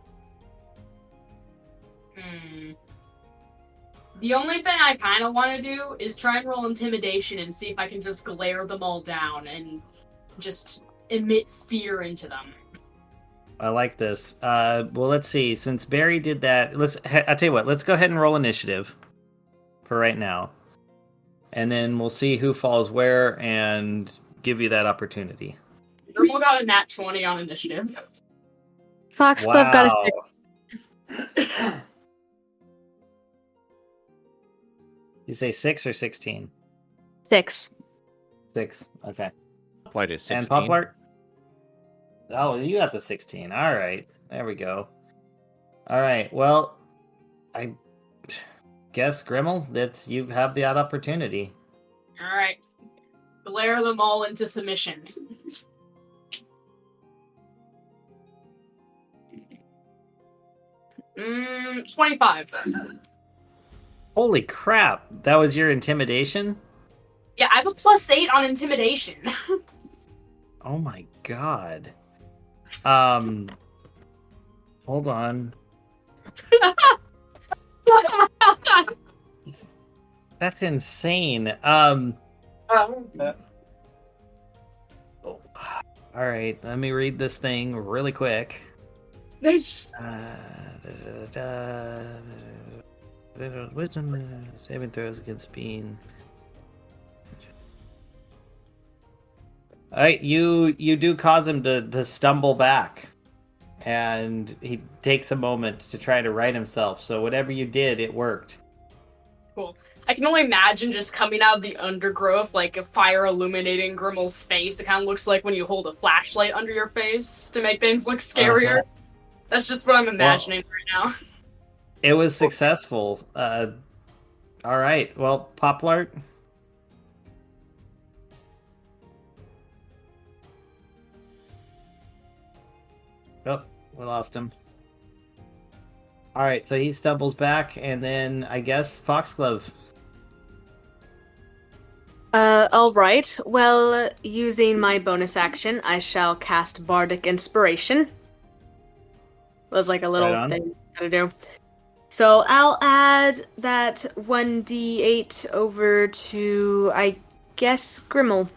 C: The only thing I kind of want to do is try and roll intimidation and see if I can just glare them all down and just emit fear into them.
A: I like this. Well, let's see. Since Barry did that, I'll tell you what. Let's go ahead and roll initiative for right now, and then we'll see who falls where and give you that opportunity.
C: Thermal got a nat 20 on initiative.
E: Foxglove got a 6.
A: You say 6 or 16?
E: 6.
A: 6. Okay.
D: Poplart is 16.
A: And Poplart? Oh, you got the 16. All right. There we go. All right. Well, I guess, Grimmel, that you have the odd opportunity.
C: All right. Glare them all into submission. Mm, 25.
A: Holy crap. That was your intimidation?
C: Yeah, I have a +8 on intimidation.
A: Oh my god. Hold on. That's insane. All right, let me read this thing really quick.
C: Nice.
A: Wisdom saving throws against being. All right, you do cause him to stumble back, and he takes a moment to try to right himself. So whatever you did, it worked.
C: Cool. I can only imagine just coming out of the undergrowth, like a fire illuminating Grimmel's face. It kind of looks like when you hold a flashlight under your face to make things look scarier. That's just what I'm imagining right now.
A: It was successful. All right. Well, Poplart. Oh, we lost him. All right, so he stumbles back, and then I guess Foxglove.
E: Alright. Well, using my bonus action, I shall cast Bardic Inspiration. Was like a little
A: Right on.
E: thing to do. So I'll add that 1d8 over to, I guess, Grimmel.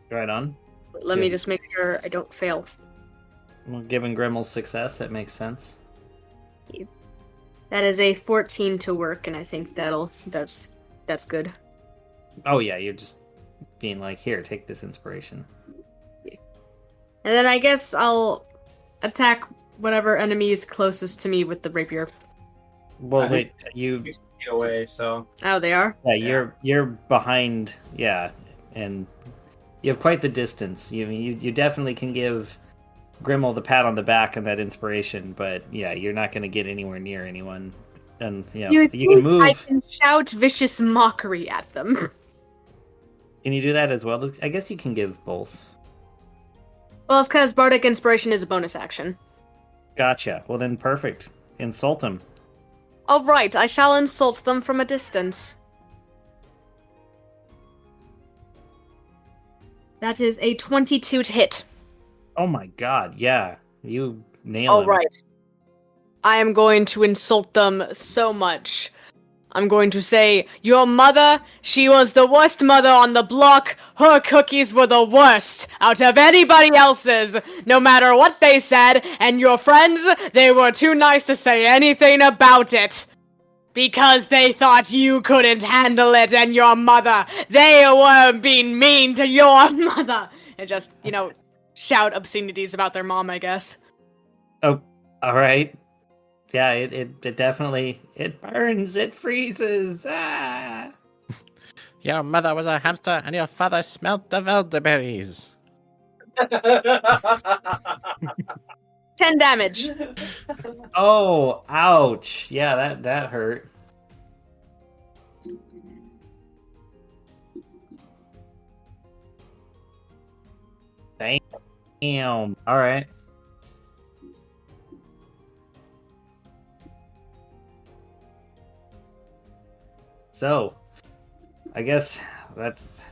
A: Right on.
E: Let me
A: Good.
E: just make sure I don't fail.
A: Well, given Grimmel's success, that makes sense.
E: That is a 14 to work, and I think that's good.
A: Oh yeah, you're just being like, here, take this inspiration.
E: And then I guess I'll attack whatever enemy is closest to me with the rapier.
A: Well, wait, you.
F: 60 feet away, so
E: Oh, they are?
A: Yeah, you're behind. Yeah, and you have quite the distance. You definitely can give Grimmel the pat on the back and that inspiration, but yeah, you're not going to get anywhere near anyone. And you can move.
E: I can shout vicious mockery at them.
A: Can you do that as well? I guess you can give both.
E: Well, it's because Bardic Inspiration is a bonus action.
A: Gotcha. Well then, perfect. Insult him.
E: All right, I shall insult them from a distance. That is a 22 to hit.
A: Oh my god, yeah. You nail
E: All
A: him.
E: right. I am going to insult them so much. I'm going to say, your mother, she was the worst mother on the block. Her cookies were the worst out of anybody else's, no matter what they said. And your friends, they were too nice to say anything about it. Because they thought you couldn't handle it, and your mother, they were being mean to your mother. And just, shout obscenities about their mom, I guess.
A: Oh, alright. Yeah, it definitely, it burns, it freezes. Ah!
D: Your mother was a hamster, and your father smelt the elderberries.
E: 10 damage.
A: Oh, ouch. Yeah, that hurt. Damn. Alright. So, I guess that's...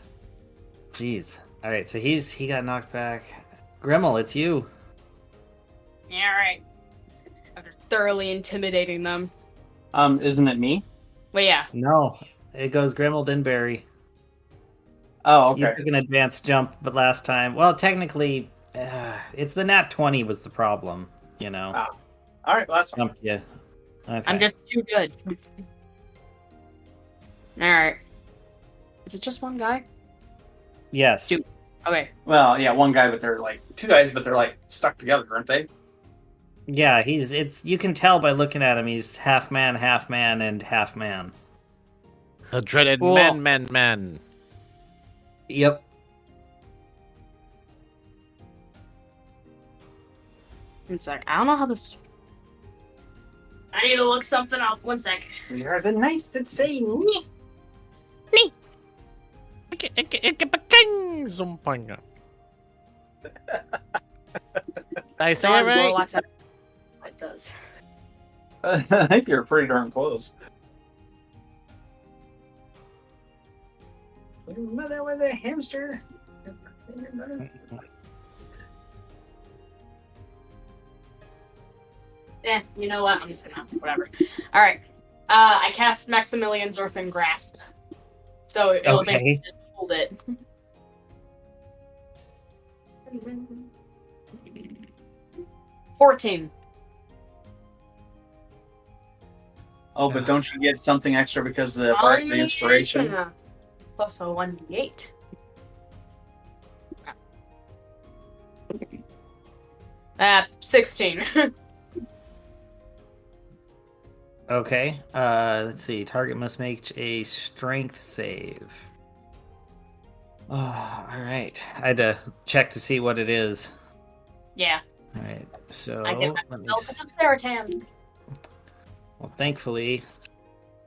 A: Jeez. Alright, so he got knocked back. Grimmel, it's you.
C: Yeah, alright.
E: After thoroughly intimidating them.
B: Isn't it me?
E: Well, yeah.
A: No, it goes Grimmel, then Barry.
B: Oh,
A: You
B: okay.
A: took an advanced jump, but last time... Well, technically, it's the nat 20 was the problem, you know?
B: Oh. All right, well, that's fine.
A: Jumped you. Okay.
C: I'm just too good.
E: Alright. Is it just one guy?
A: Yes.
C: Two. Okay.
B: Well, yeah, one guy, but they're like two guys, but they're like stuck together, aren't they?
A: Yeah, you can tell by looking at him, he's half man, and half man.
D: The dreaded
E: Cool.
D: man.
A: Yep.
E: It's like, I don't know how this...
C: I need to look something up. 1 sec.
B: We are the knights that say me.
D: Zumpanga. Did I say it right?
E: Warlock's up.
C: It does.
B: I think you're pretty darn close. Your mother was a hamster.
C: You know what? I'm just gonna whatever. All right. I cast Maximilian's Earthen Grasp, so it'll
A: Okay.
C: basically just hold it. $14.
B: Oh, but don't you get something extra because of the inspiration?
C: Yeah. Plus a 1d8. Ah, 16.
A: Okay. Let's see. Target must make a strength save. Oh, all right. I had to check to see what it is.
C: Yeah,
A: All right. So
C: I get that
A: let me
C: spell
A: s-
C: because of Seratam.
A: well, thankfully,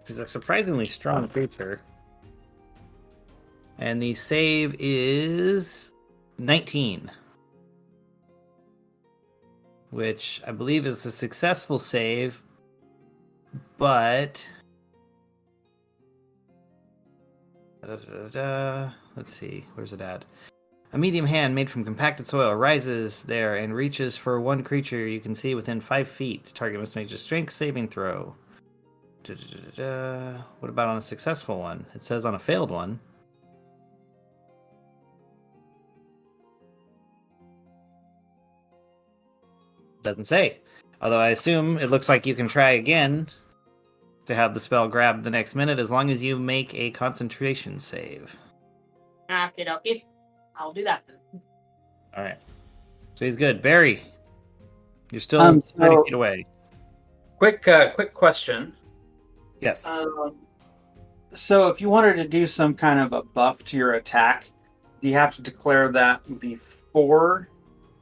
A: it's a surprisingly strong creature. And the save is 19. Which I believe is a successful save, but... Let's see, where's it at? A medium hand made from compacted soil rises there and reaches for one creature you can see within 5 feet. Target must make a strength saving throw. What about on a successful one? It says on a failed one. Doesn't say. Although I assume it looks like you can try again to have the spell grab the next minute as long as you make a concentration save.
C: Okay. I'll do that then.
A: All right. So he's good. Barry, you're still
B: So-
A: 30 feet away.
B: Quick question.
A: Yes.
B: So if you wanted to do some kind of a buff to your attack, do you have to declare that before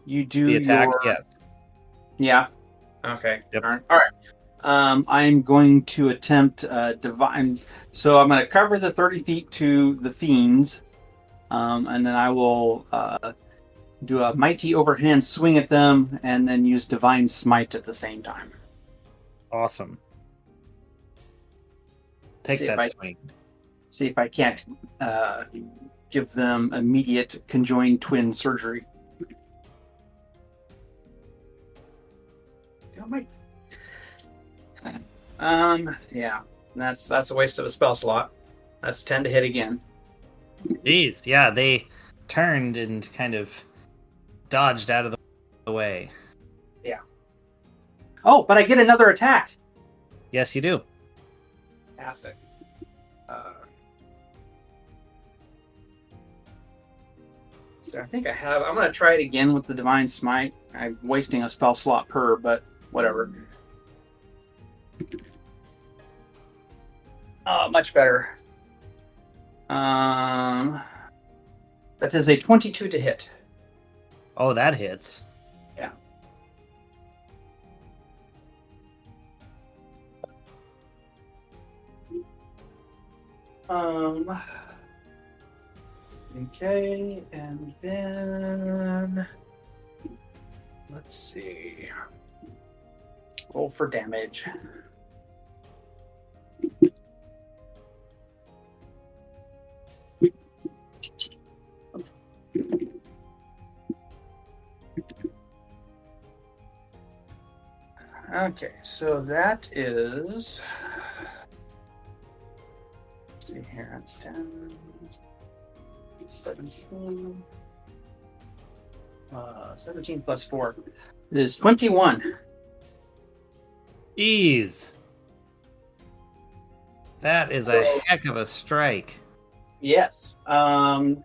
B: you do
A: the attack,
B: your...
A: yes.
B: Yeah. Okay.
A: Yep.
B: All right. I'm going to attempt divine. So I'm going to cover the 30 feet to the fiends, and then I will do a mighty overhand swing at them, and then use divine smite at the same time.
A: Awesome. Take
B: See if
A: that
B: I-
A: swing.
B: See if I can't give them immediate conjoined twin surgery. Yeah, that's a waste of a spell slot. That's 10 to hit again.
A: Jeez, yeah, they turned and kind of dodged out of the way.
B: Oh, but I get another attack.
A: Yes, you do.
B: Fantastic. So I think I'm going to try it again with the Divine Smite. I'm wasting a spell slot per, but whatever. Much better. That is a 22 to hit.
A: Oh, that hits.
B: Yeah. Okay, and then let's see. Roll for damage. Okay, so that is. Let's see here, that's 10, 17. 17 plus 4 is 21.
A: Jeez. That is a heck of a strike.
B: Yes. What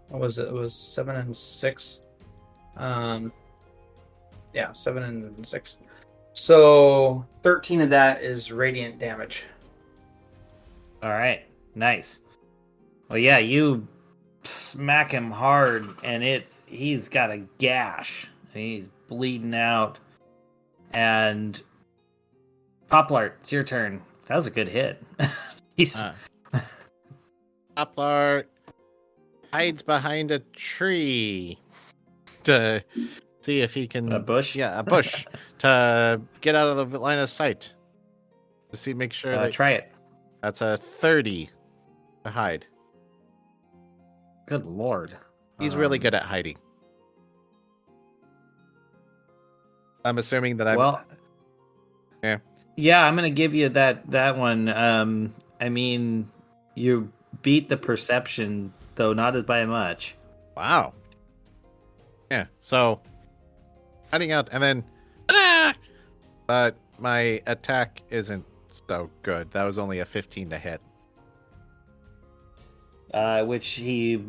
B: was it? It was 7 and 6. Yeah, 7 and 6. So 13 of that is radiant damage.
A: All right, nice. Well, yeah, you smack him hard, and he's got a gash. He's bleeding out. And Poplar, it's your turn. That was a good hit. He's
D: Poplar hides behind a tree to see if he can.
A: a bush.
D: Yeah, a bush to get out of the line of sight. To make sure that
A: Try it.
D: that's a 30 to hide.
A: Good lord.
D: He's really good at hiding. I'm assuming that I'm.
A: Well,
D: Yeah.
A: Yeah, I'm gonna give you that one. I mean, you beat the perception, though not as by much.
D: Wow. Yeah. So hiding out and then, but my attack isn't so good. That was only a 15 to hit.
A: Which he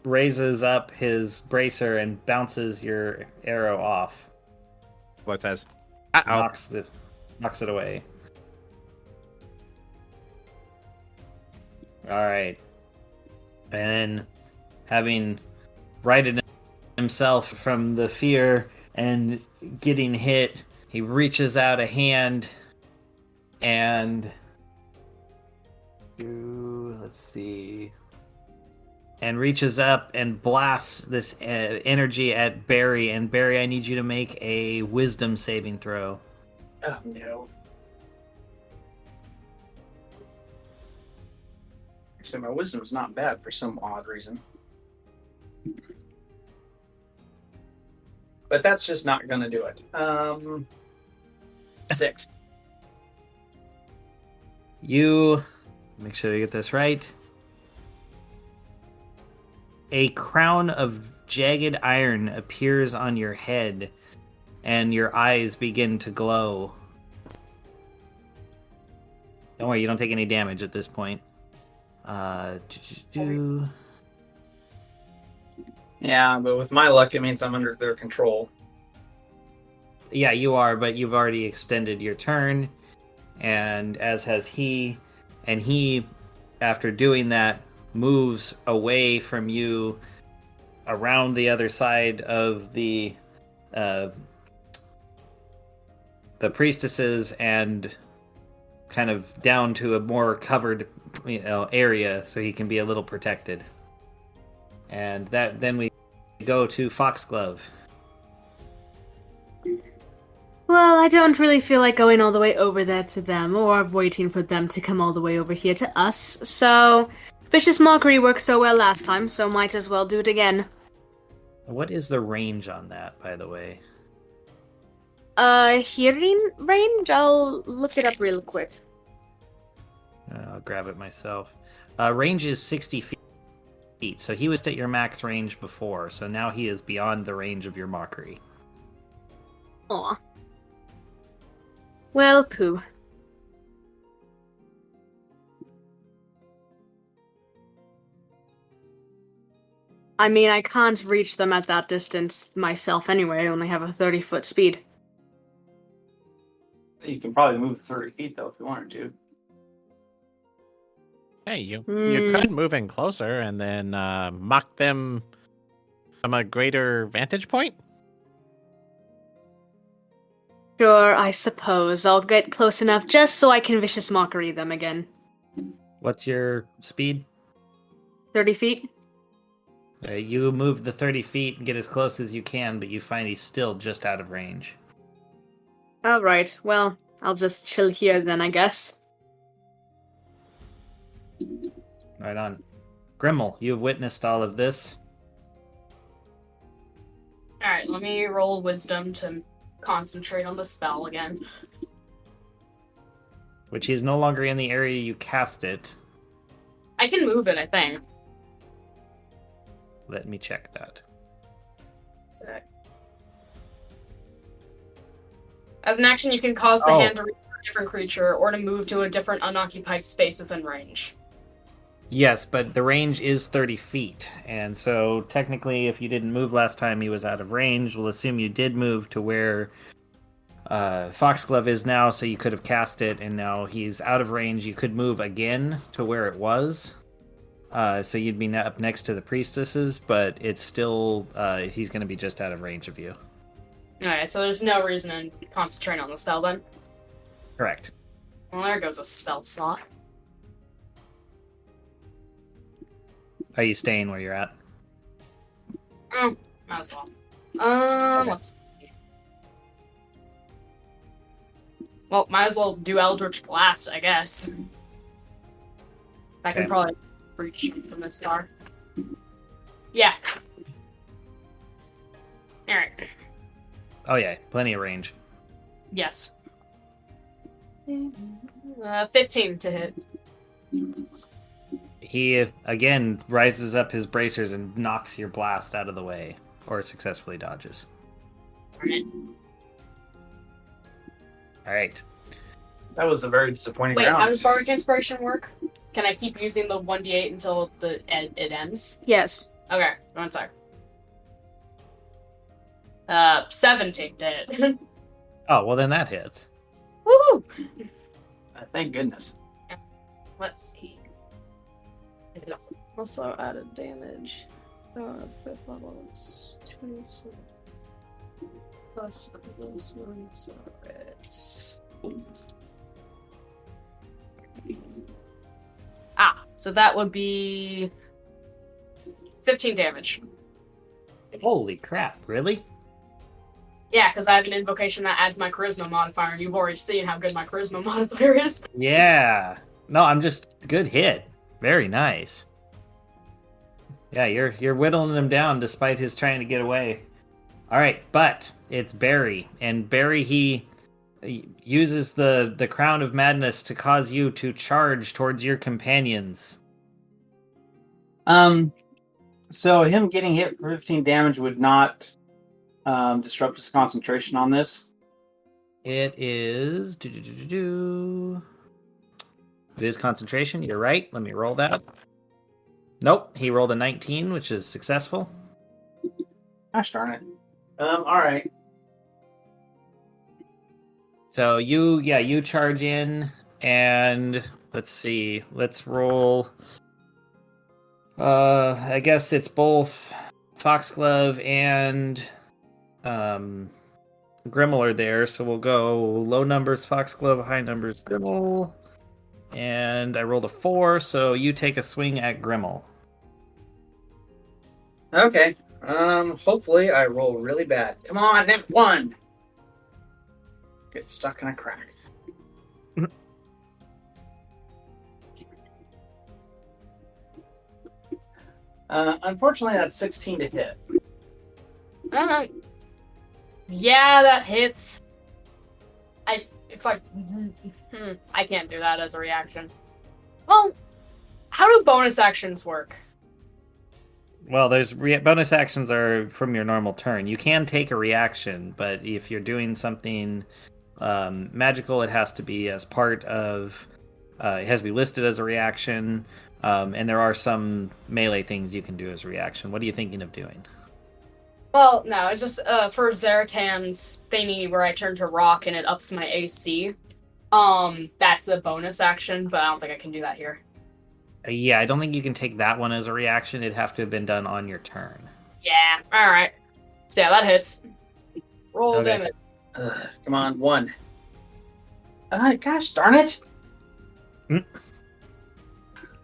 A: raises up his bracer and bounces your arrow off.
D: What says?
A: Knocks it away. All right. And having righted himself from the fear and getting hit, he reaches out a hand and let's see. And reaches up and blasts this energy at Barry. And Barry, I need you to make a wisdom saving throw.
B: Oh, no. Actually, my wisdom is not bad for some odd reason. But that's just not going to do it. 6.
A: You, make sure you get this right. A crown of jagged iron appears on your head, and your eyes begin to glow. Don't worry, you don't take any damage at this point.
B: Yeah, but with my luck, it means I'm under their control.
A: Yeah, you are, but you've already extended your turn, and as has he. And he, after doing that, moves away from you around the other side of the priestesses and kind of down to a more covered area so he can be a little protected. And then we go to Foxglove.
E: Well, I don't really feel like going all the way over there to them, or waiting for them to come all the way over here to us, so Vicious Mockery worked so well last time, so might as well do it again.
A: What is the range on that, by the way?
E: Hearing range? I'll look it up real quick.
A: I'll grab it myself. Range is 60 feet, so he was at your max range before, so now he is beyond the range of your mockery.
E: Aw. Well, poo. I mean, I can't reach them at that distance myself anyway. I only have a 30-foot speed.
B: You can probably move 30 feet, though, if you wanted to.
D: Hey, you
E: Hmm.
D: could move in closer and then mock them from a greater vantage point.
E: Sure, I suppose. I'll get close enough just so I can Vicious Mockery them again.
A: What's your speed?
E: 30 feet?
A: You move the 30 feet and get as close as you can, but you find he's still just out of range.
E: Alright, well, I'll just chill here then, I guess.
A: Right on. Grimmel, you have witnessed all of this.
C: Alright, let me roll wisdom to concentrate on the spell again.
A: Which he is no longer in the area you cast it.
C: I can move it, I think.
A: Let me check that.
C: As an action, you can cause the
A: Oh.
C: hand to reach for a different creature or to move to a different unoccupied space within range.
A: Yes, but the range is 30 feet. And so technically, if you didn't move last time he was out of range, we'll assume you did move to where Foxglove is now, so you could have cast it, and now he's out of range. You could move again to where it was. So you'd be up next to the priestesses, but it's still, he's going to be just out of range of you.
C: Okay, so there's no reason to concentrate on the spell then.
A: Correct.
C: Well, there goes a spell slot.
A: Are you staying where you're at?
C: Oh, might as well.
A: Okay.
C: Let's see. Well, might as well do Eldritch Blast, I guess. I can
A: Okay.
C: probably reach from this far. Yeah. Alright.
A: Oh yeah, plenty of range.
C: Yes. 15 to hit.
A: He again rises up his bracers and knocks your blast out of the way, or successfully dodges.
C: Alright.
A: All right.
B: That was a very disappointing
C: Wait,
B: round.
C: how does Bardic Inspiration work? Can I keep using the 1d8 until it ends?
E: Yes.
C: Okay, one sec. 17 to hit.
A: Oh well, then that hits.
C: Woohoo!
B: Thank goodness.
C: Let's see.
E: Also added damage. 5th level, it's 27.
C: Plus those ones are so that would be 15 damage.
A: Holy crap! Really?
C: Yeah, because I have an invocation that adds my charisma modifier, and you've already seen how good my charisma modifier is.
A: Yeah. No, I'm just good hit. Very nice. Yeah, you're whittling him down despite his trying to get away. All right, but it's Barry, and Barry he uses the crown of madness to cause you to charge towards your companions.
B: So him getting hit for 15 damage would not disrupt his concentration on this.
A: It is It is concentration. You're right. Let me roll that. Nope, he rolled a 19, which is successful.
B: Gosh darn it. All right.
A: So you charge in, and let's see. Let's roll. I guess it's both Foxglove and Grimmel are there, so we'll go low numbers Foxglove, high numbers Grimmel. And I rolled a 4, so you take a swing at Grimmel.
B: Okay. Hopefully I roll really bad. Come on, net 1. Get stuck in a crack. Unfortunately, that's 16 to hit.
C: Yeah, that hits. I can't do that as a reaction. Well, how do bonus actions work?
A: Well, there's bonus actions are from your normal turn. You can take a reaction, but if you're doing something magical, it has to be as part of. It has to be listed as a reaction, and there are some melee things you can do as a reaction. What are you thinking of doing?
C: Well, no, it's just for Zeratan's thingy where I turn to rock and it ups my AC. That's a bonus action, but I don't think I can do that here.
A: Yeah, I don't think you can take that one as a reaction. It'd have to have been done on your turn.
C: Yeah, alright. So yeah, that hits. Roll
A: Okay.
C: damage.
B: Come on, 1. Gosh darn it!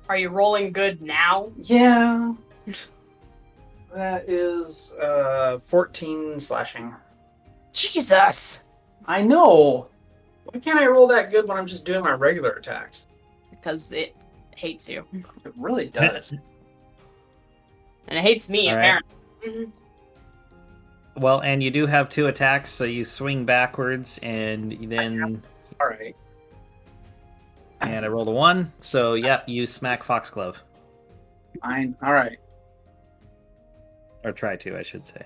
C: Are you rolling good now?
B: Yeah. That is 14 slashing.
C: Jesus!
B: I know! Why can't I roll that good when I'm just doing my regular attacks?
C: Because it hates you.
B: It really does.
C: And it hates me,
A: All right.
C: apparently.
A: Well, and you do have 2 attacks, so you swing backwards, and then
B: Alright.
A: and I rolled a 1, so yep, you smack Foxglove,
B: Fine. Alright.
A: or try to, I should say.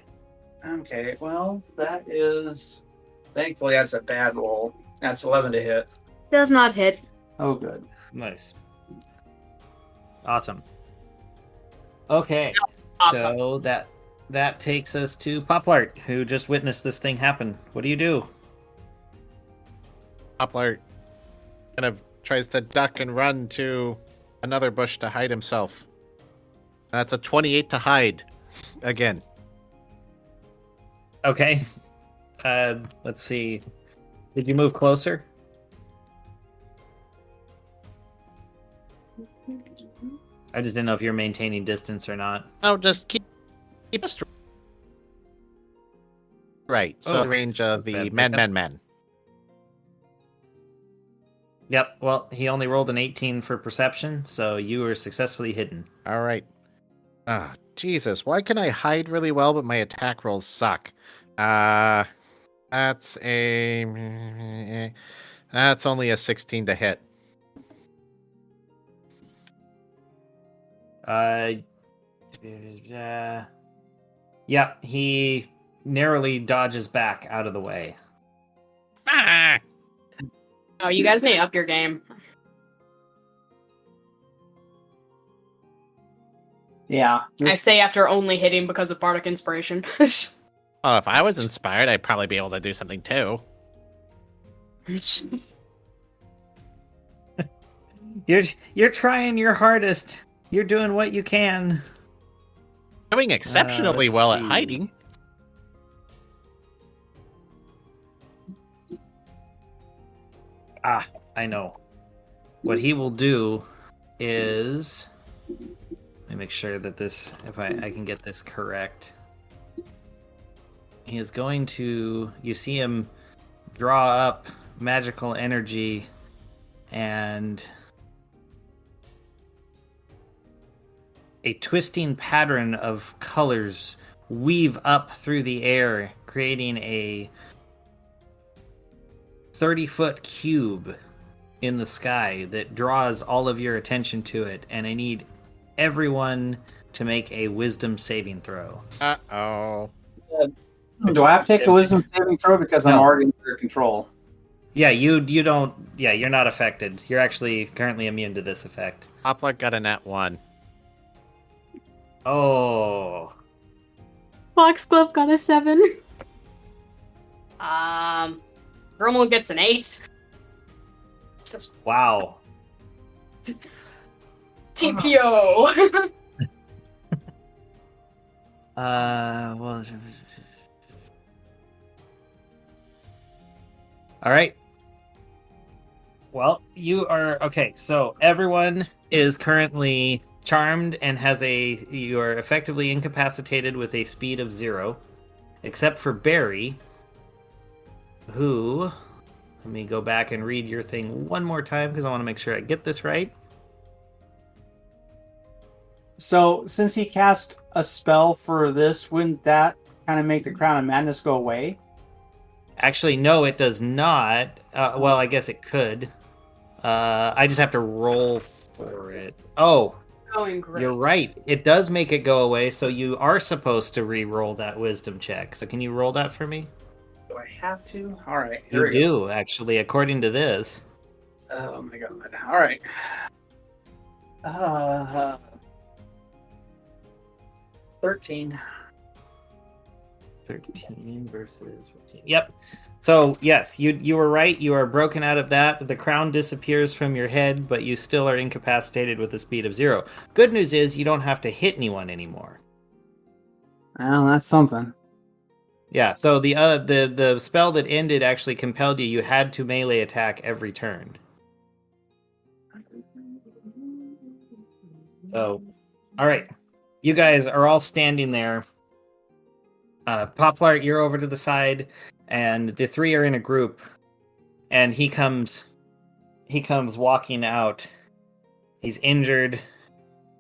B: Okay, well, that is... Thankfully, that's a bad roll. That's 11 to hit.
E: Does not hit.
B: Oh, good.
A: Nice, awesome. Okay,
C: Awesome.
A: so that takes us to Poplart, who just witnessed this thing happen. What do you do?
D: Poplar kind of tries to duck and run to another bush to hide himself. That's a 28 to hide again.
A: Okay, let's see. Did you move closer? I just didn't know if you're maintaining distance or not.
D: Oh, just keep us right. So
A: Oh,
D: the range of
A: that's
D: the
A: bad.
D: men.
A: Yep, well, he only rolled an 18 for perception, so you were successfully hidden.
D: All right. Ah, Jesus. Why can I hide really well, but my attack rolls suck? That's only a 16 to hit.
A: Yeah, he narrowly dodges back out of the way.
D: Ah!
C: Oh, you guys need to up your game.
B: Yeah.
C: I say after only hitting because of Bardic Inspiration.
D: Well, if I was inspired, I'd probably be able to do something too.
A: You're trying your hardest. You're doing what you can.
D: Doing exceptionally
A: let's
D: well at
A: see.
D: hiding.
A: Ah, I know. What he will do is, let me make sure that this, if I can get this correct. He is going to, you see him draw up magical energy and a twisting pattern of colors weave up through the air, creating a 30-foot cube in the sky that draws all of your attention to it, and I need everyone to make a wisdom saving throw.
D: Uh-oh.
B: Do I have to take a wisdom saving throw because I'm
A: No.
B: already in their control?
A: Yeah, you don't. Yeah, you're not affected. You're actually currently immune to this effect.
D: Poplar got a nat 1.
A: Oh,
E: Foxglove got a 7.
C: Grumble gets an 8.
A: wow.
C: TPO.
A: Well. All right. Well, you are okay. So everyone is currently charmed and you are effectively incapacitated with a speed of 0, except for Barry, who, let me go back and read your thing one more time because I want to make sure I get this right.
B: So since he cast a spell for this, wouldn't that kind of make the Crown of Madness go away?
A: Actually, no, it does not. Well, I guess it could. I just have to roll for it. Oh,
C: Going great.
A: you're right. It does make it go away, so you are supposed to re-roll that wisdom check. So can you roll that for me?
B: Do I have to? All right. Here
A: You
B: we go.
A: do, actually, according to this.
B: Oh my god. All right. 13.
A: 13 versus 14. Yep. So, yes, you were right. You are broken out of that. The crown disappears from your head, but you still are incapacitated with a speed of 0. Good news is you don't have to hit anyone anymore.
B: Well, that's something.
A: Yeah, so the spell that ended actually compelled you. You had to melee attack every turn. So, all right. You guys are all standing there. Poplar, you're over to the side, and the three are in a group. And he comes walking out. He's injured,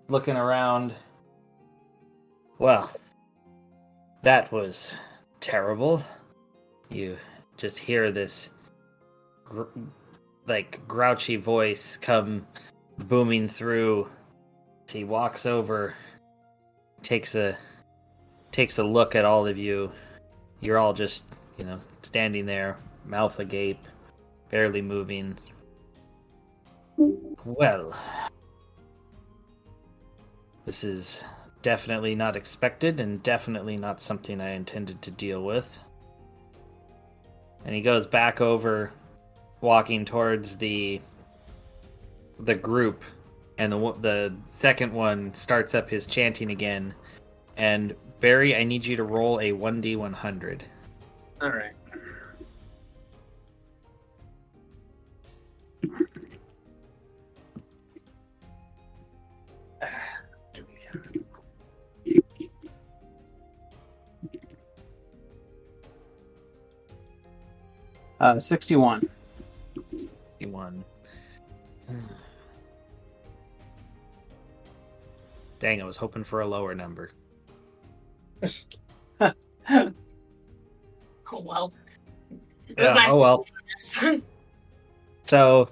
A: looking around. Well, that was terrible. You just hear this grouchy voice come booming through. He walks over, takes a look at all of you. You're all just, standing there, mouth agape, barely moving. Well, this is definitely not expected and definitely not something I intended to deal with. And he goes back over, walking towards the group, and the second one starts up his chanting again. And Barry, I need you to roll a 1d100.
B: All right. Uh, 61.
A: 61. Dang, I was hoping for a lower number.
C: Oh well. It was
A: Yeah,
C: nice.
A: oh well.
C: To
A: So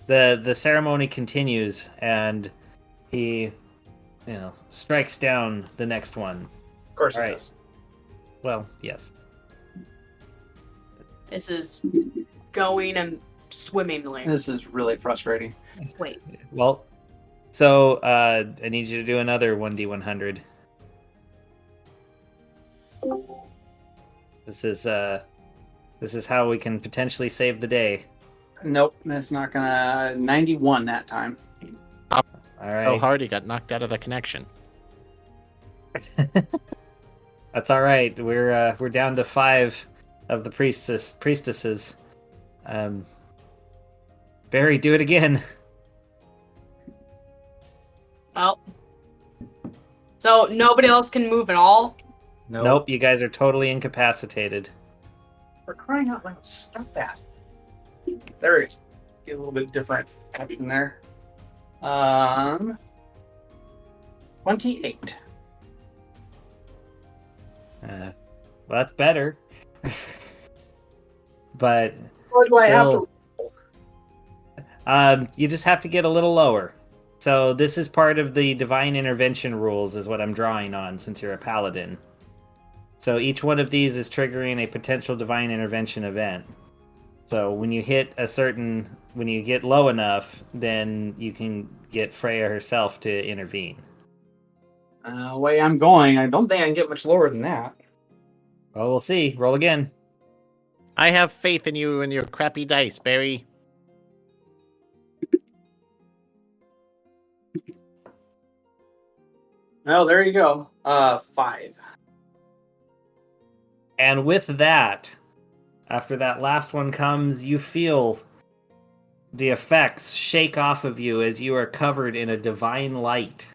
A: the ceremony continues, and he, strikes down the next one.
F: Of course
A: All
F: it
A: right.
F: does.
A: Well, yes.
C: This is going and swimmingly.
B: This is really frustrating.
C: Wait.
A: Well, so I need you to do another 1d100. This is how we can potentially save the day.
B: Nope, that's not gonna. 91 that time.
A: All
D: So
A: right.
D: hard he got knocked out of the connection.
A: That's all right. We're down to 5 of the priestesses. Barry, do it again.
C: Well. So nobody else can move at all?
A: Nope, you guys are totally incapacitated.
B: For crying out loud, stop that. There it is. Get a little bit different action there. 28.
A: Well, that's better. But
B: What do I have to?
A: you just have to get a little lower. So this is part of the divine intervention rules, is what I'm drawing on, since you're a paladin. So each one of these is triggering a potential divine intervention event. So when you get low enough, then you can get Freya herself to intervene.
B: Way I'm going, I don't think I can get much lower than that.
A: Well, we'll see. Roll again.
D: I have faith in you and your crappy dice, Barry.
B: Well, there you go. 5.
A: And with that, after that last one comes, you feel the effects shake off of you as you are covered in a divine light.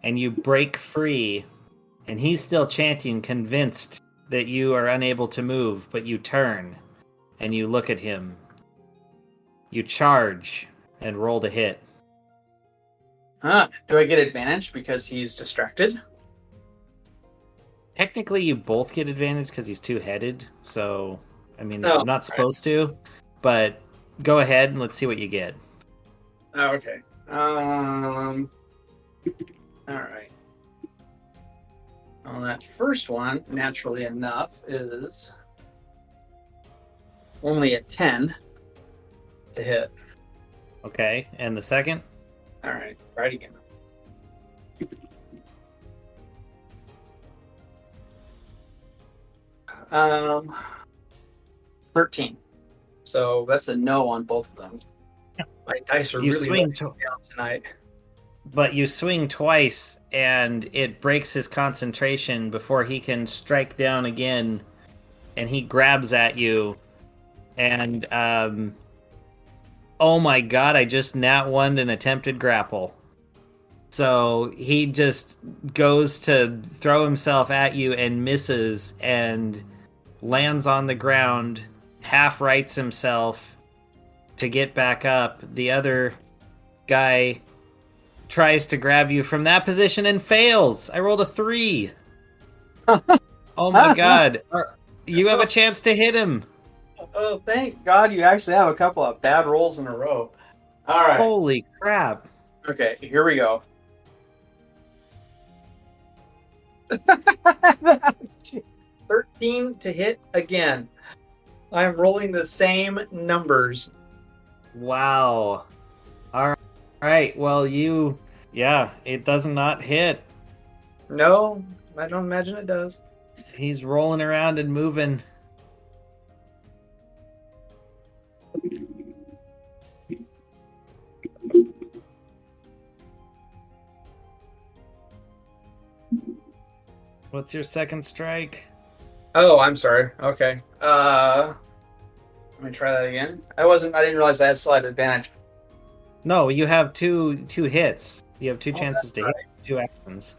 A: And you break free, and he's still chanting, convinced that you are unable to move, but you turn, and you look at him. You charge, and roll to hit.
B: Do I get advantage because he's distracted?
A: Technically, you both get advantage because he's two-headed. So, I mean,
B: Oh,
A: I'm not supposed to, but go ahead and let's see what you get.
B: Oh, okay. All right. Well, that first one, naturally enough, is only a 10 to hit.
A: Okay, and the second?
B: All right, try it again. Um, 13. So that's a no on both of them. My dice are
A: You
B: really
A: swing,
B: letting me down tonight.
A: but you swing twice, and it breaks his concentration before he can strike down again, and he grabs at you, and oh my god! I just nat one an attempted grapple. So he just goes to throw himself at you and misses, and lands on the ground, half rights himself to get back up. The other guy tries to grab you from that position and fails. I rolled a 3. Oh my god. You have a chance to hit him.
B: Oh, thank God you actually have a couple of bad rolls in a row. All right.
A: Holy crap.
B: Okay, here we go. 13 to hit again. I'm rolling the same numbers.
A: Wow. All right. Well, yeah, it does not hit.
B: No, I don't imagine it does.
A: He's rolling around and moving. What's your second strike?
B: Oh, I'm sorry. Okay. Let me try that again. I didn't realize I had slight advantage.
A: No, you have two hits. You have two
B: Oh,
A: chances to
B: that's
A: hit, two actions.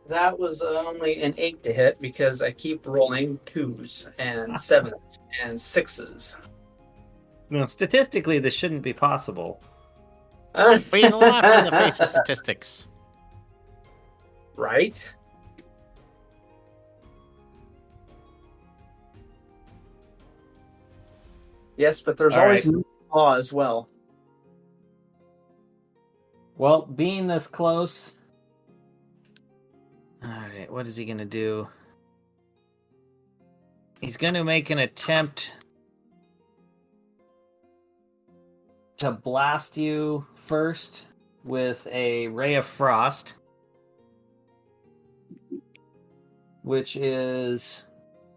B: That was only an 8 to hit because I keep rolling 2s and 7s and 6s.
A: No, statistically, this shouldn't be possible.
D: We laugh in the face of statistics.
B: Right? Yes, but there's
A: All
B: always
A: right.
B: no law as well.
A: Well, being this close. Alright, what is he gonna do? He's gonna make an attempt to blast you first with a Ray of Frost, which is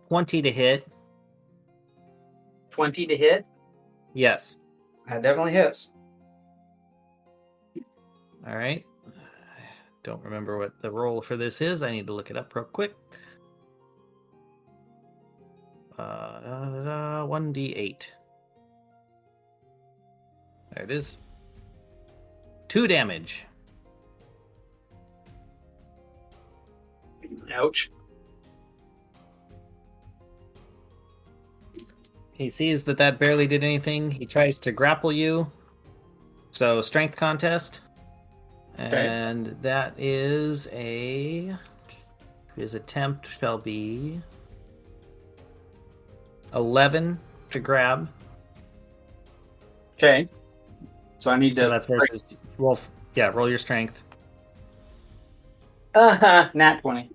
A: 20 to hit.
B: 20 to hit?
A: Yes.
B: That definitely hits.
A: Alright. Don't remember what the roll for this is. I need to look it up real quick. 1d8. There it is. 2 damage.
B: Ouch.
A: He sees that barely did anything. He tries to grapple you. So, strength contest.
B: Okay.
A: And that is his attempt shall be 11 to grab.
B: Okay. So I need
A: So
B: to.
A: that's versus Wolf. Yeah, roll your strength.
B: Nat 20.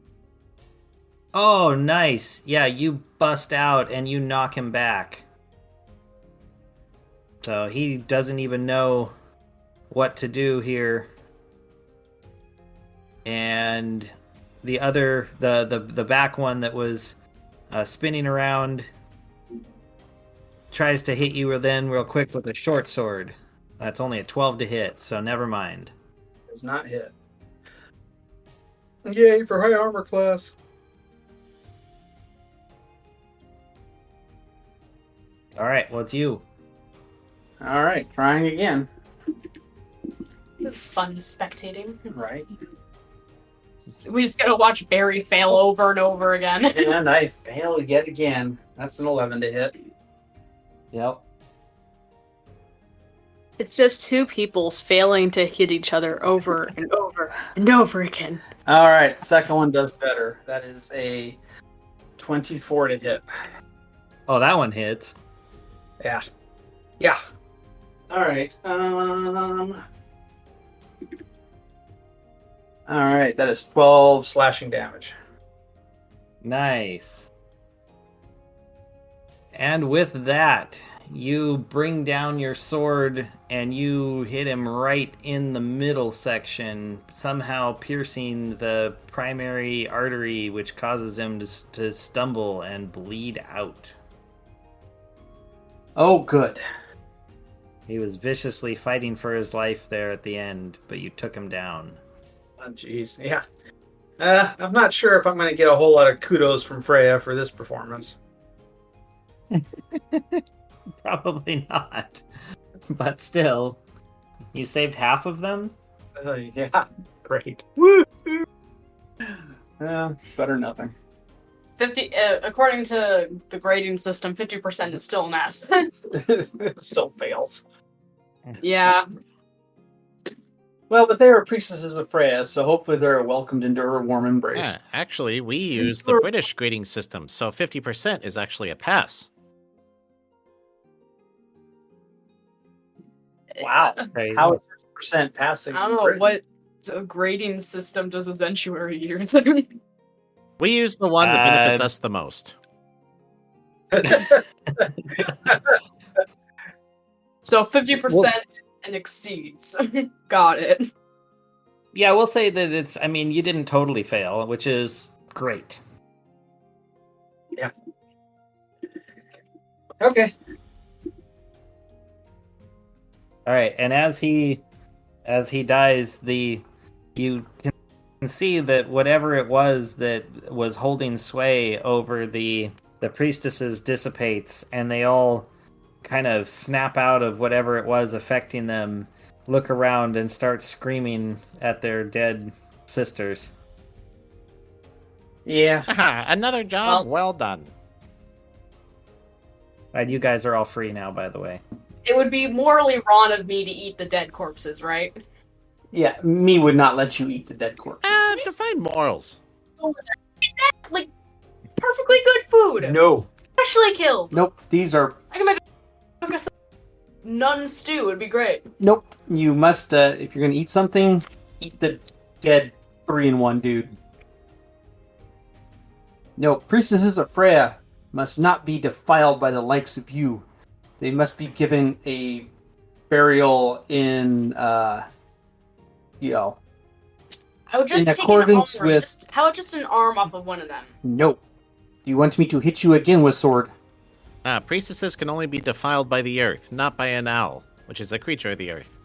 A: Oh, nice. Yeah, you bust out and you knock him back. So he doesn't even know what to do here. And the other, the back one that was spinning around tries to hit you then real quick with a short sword. That's only a 12 to hit, so never mind.
B: Does not hit. Yay for high armor class.
A: All right, well, it's you.
B: All right, trying again.
C: It's fun spectating.
B: Right.
C: We just gotta watch Barry fail over and over again.
B: And I fail yet again. That's an 11 to hit.
A: Yep.
E: It's just two peoples failing to hit each other over and over and over again.
B: All right, second one does better. That is a 24 to hit.
A: Oh, that one hits.
B: Yeah. Yeah. All right. All right, that is 12 slashing damage.
A: Nice. And with that, you bring down your sword and you hit him right in the middle section, somehow piercing the primary artery, which causes him to stumble and bleed out.
B: Oh, good.
A: He was viciously fighting for his life there at the end, but you took him down.
B: Oh, jeez. Yeah. I'm not sure if I'm going to get a whole lot of kudos from Freya for this performance.
A: Probably not. But still, you saved half of them?
B: Yeah. Great. Woo! Better than nothing.
C: 50. According to the grading system, 50% is still an S.
B: It still fails.
C: Yeah.
B: Well, but they are priestesses of Freya, so hopefully they're welcomed into her warm embrace.
D: Yeah, actually, we use the British grading system, so 50% is actually a pass.
B: Wow.
A: Crazy.
B: How is 50% passing?
C: I don't know what grading system does a sanctuary use.
D: We use the one that benefits us the most.
C: So 50% and exceeds. Got it.
A: Yeah, we'll say that it's, I mean, you didn't totally fail, which is great.
B: Yeah. Okay.
A: All right, and as he dies, you can see that whatever it was that was holding sway over the priestesses dissipates, and they all kind of snap out of whatever it was affecting them, look around, and start screaming at their dead sisters.
B: Yeah.
D: Another job well done.
A: And you guys are all free now, by the way.
C: It would be morally wrong of me to eat the dead corpses, right?
B: Yeah, me would not let you eat the dead corpses.
D: Define morals.
C: Like, perfectly good food.
B: No.
C: Freshly killed.
B: Nope. These are...
C: I can make a nun stew. It'd be great.
B: Nope. You must, if you're going to eat something, eat the dead 3-in-1 dude. No, priestesses of Freya must not be defiled by the likes of you. They must be given a burial in,
C: I would just
B: in
C: take
B: accordance
C: an arm,
B: with...
C: how about just an arm off of one of them?
B: Nope. Do you want me to hit you again with sword?
D: Priestesses can only be defiled by the earth, not by an owl, which is a creature of the earth.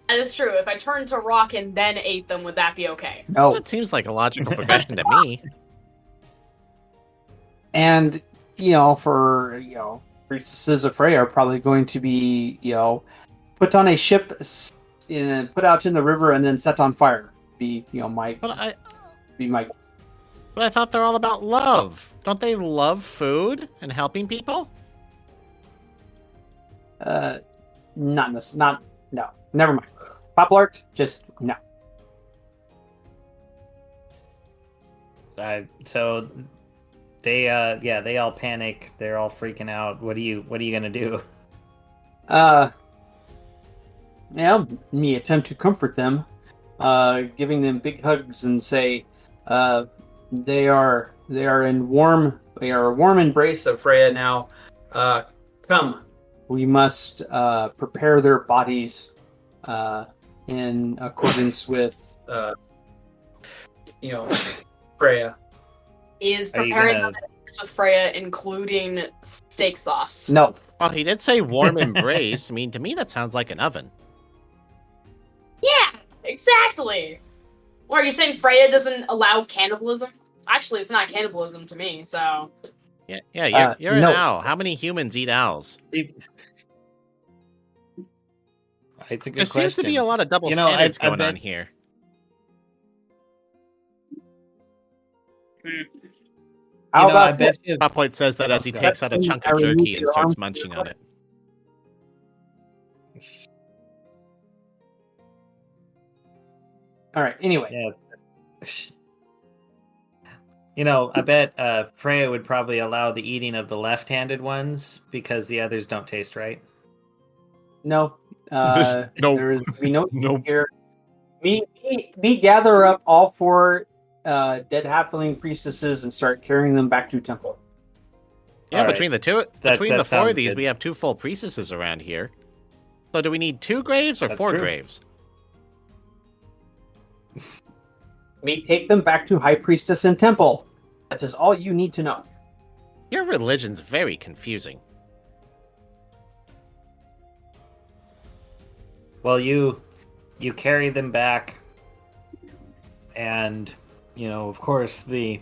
C: That is true. If I turned to rock and then ate them, would that be okay?
B: No.
D: That seems like a logical progression to me.
B: And, priestesses of Freya are probably going to be, put on a ship, put out in the river, and then set on fire. Be my.
D: But I thought they're all about love. Don't they love food and helping people?
B: No. Never mind. Poplart, just no.
A: So they all panic. They're all freaking out. What are you gonna do? Me
B: attempt to comfort them, giving them big hugs and say, they are a warm embrace of Freya now. Come, we must prepare their bodies in accordance with Freya.
C: Is preparing them with Freya including steak sauce?
B: No.
D: Well, he did say warm embrace. I mean, to me that sounds like an oven.
C: Yeah, exactly. Or are you saying Freya doesn't allow cannibalism? Actually, it's not cannibalism to me, so...
D: Yeah, you're
B: no.
D: an owl. How many humans eat owls?
A: It's a good
D: There
A: question.
D: seems to be a lot of double standards going on here.
B: How about
A: I bet you...
D: Poplite says that as he takes out a chunk of jerky and starts munching on it.
B: All right. Anyway,
A: Yeah. You know, I bet Freya would probably allow the eating of the left-handed ones because the others don't taste right.
B: no,
D: No.
B: there is be no
D: Nope.
B: here. Me gather up all 4 dead halfling priestesses and start carrying them back to temple.
D: Yeah,
A: All right.
D: between the two,
A: That
D: between the 4
A: sounds
D: of these,
A: good.
D: we have 2 full priestesses around here. So do we need 2 graves or
A: That's
D: 4
A: true.
D: graves?
B: Me take them back to high priestess and temple. That is all you need to know.
D: Your religion's very confusing.
A: Well, you carry them back, and you know, of course, the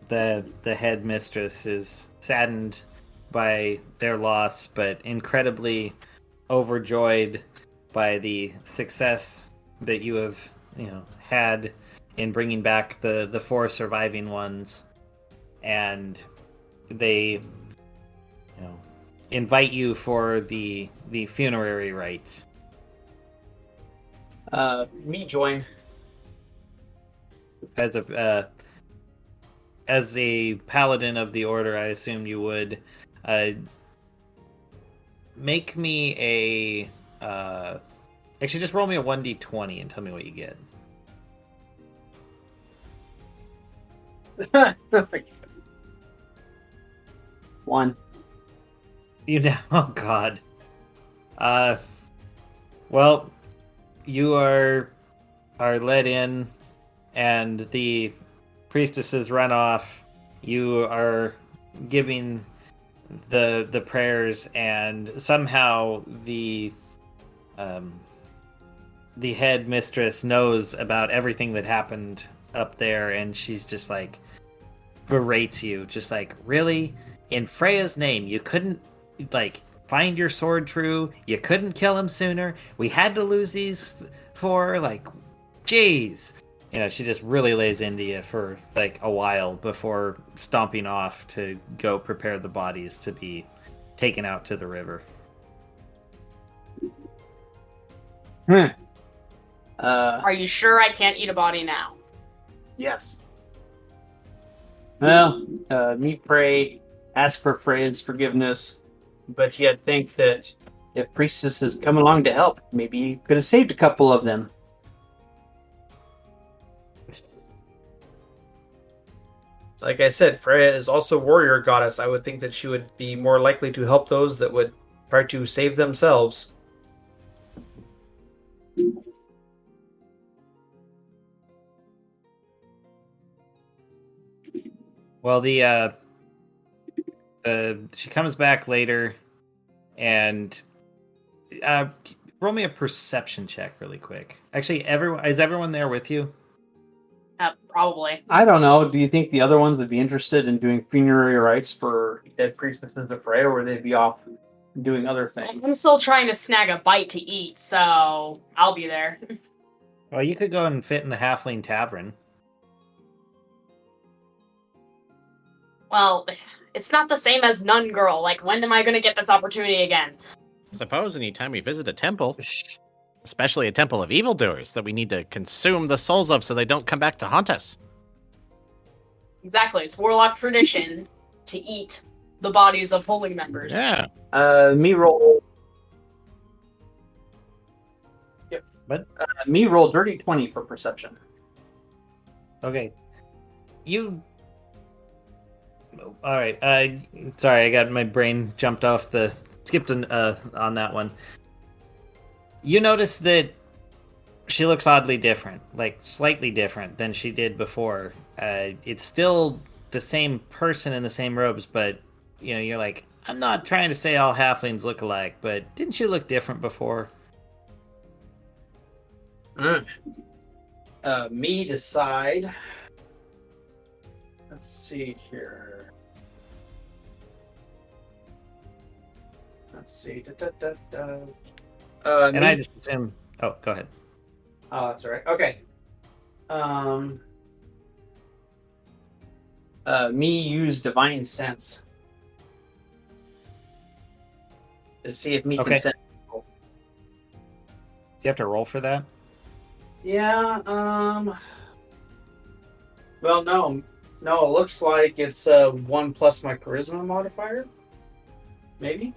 A: head mistress is saddened by their loss, but incredibly overjoyed by the success that you have, had in bringing back the 4 surviving ones, and they, invite you for the funerary rites.
B: Me join.
A: As a paladin of the order, I assume you would make me a actually just roll me a 1d20 and tell me what you get.
B: One.
A: You know, oh god. Well, you are led in, and the priestesses run off. You are giving the prayers, and somehow the head mistress knows about everything that happened up there, and she's just like berates you, just like, really? In Freya's name, you couldn't find your sword true? You couldn't kill him sooner? We had to lose these 4? Jeez. She just really lays into you for a while before stomping off to go prepare the bodies to be taken out to the river.
C: Are you sure I can't eat a body now?
B: Yes. Well, me pray, ask for Freya's forgiveness, but yet think that if priestesses come along to help, maybe you could have saved a couple of them.
F: Like I said, Freya is also warrior goddess. I would think that she would be more likely to help those that would try to save themselves.
A: Well, she comes back later, and roll me a perception check really quick. Actually, is everyone there with you?
C: Probably.
B: I don't know. Do you think the other ones would be interested in doing funerary rites for dead priestesses of Freya, or would they be off doing other things?
C: I'm still trying to snag a bite to eat, so I'll be there.
A: Well, you could go and fit in the Halfling Tavern.
C: Well, it's not the same as Nun Girl. When am I going to get this opportunity again?
D: Suppose anytime we visit a temple, especially a temple of evildoers that we need to consume the souls of so they don't come back to haunt us.
C: Exactly, it's warlock tradition to eat the bodies of holy members.
D: Yeah.
B: Me roll. Yep.
A: What?
B: Me roll dirty 20 for perception.
A: Okay. All right. Sorry, I got my brain skipped on that one. You notice that she looks oddly different, slightly different than she did before. It's still the same person in the same robes, but you're like, I'm not trying to say all halflings look alike, but didn't you look different before?
B: Me decide. Let's see here. Let's see.
A: And I just assume. Oh, go ahead.
B: Oh, that's all right. Okay. Me use divine sense to see if me
A: Okay.
B: can sense people.
A: you have to roll for that?
B: Yeah. Well, no. No, it looks like it's 1 plus my charisma modifier. Maybe.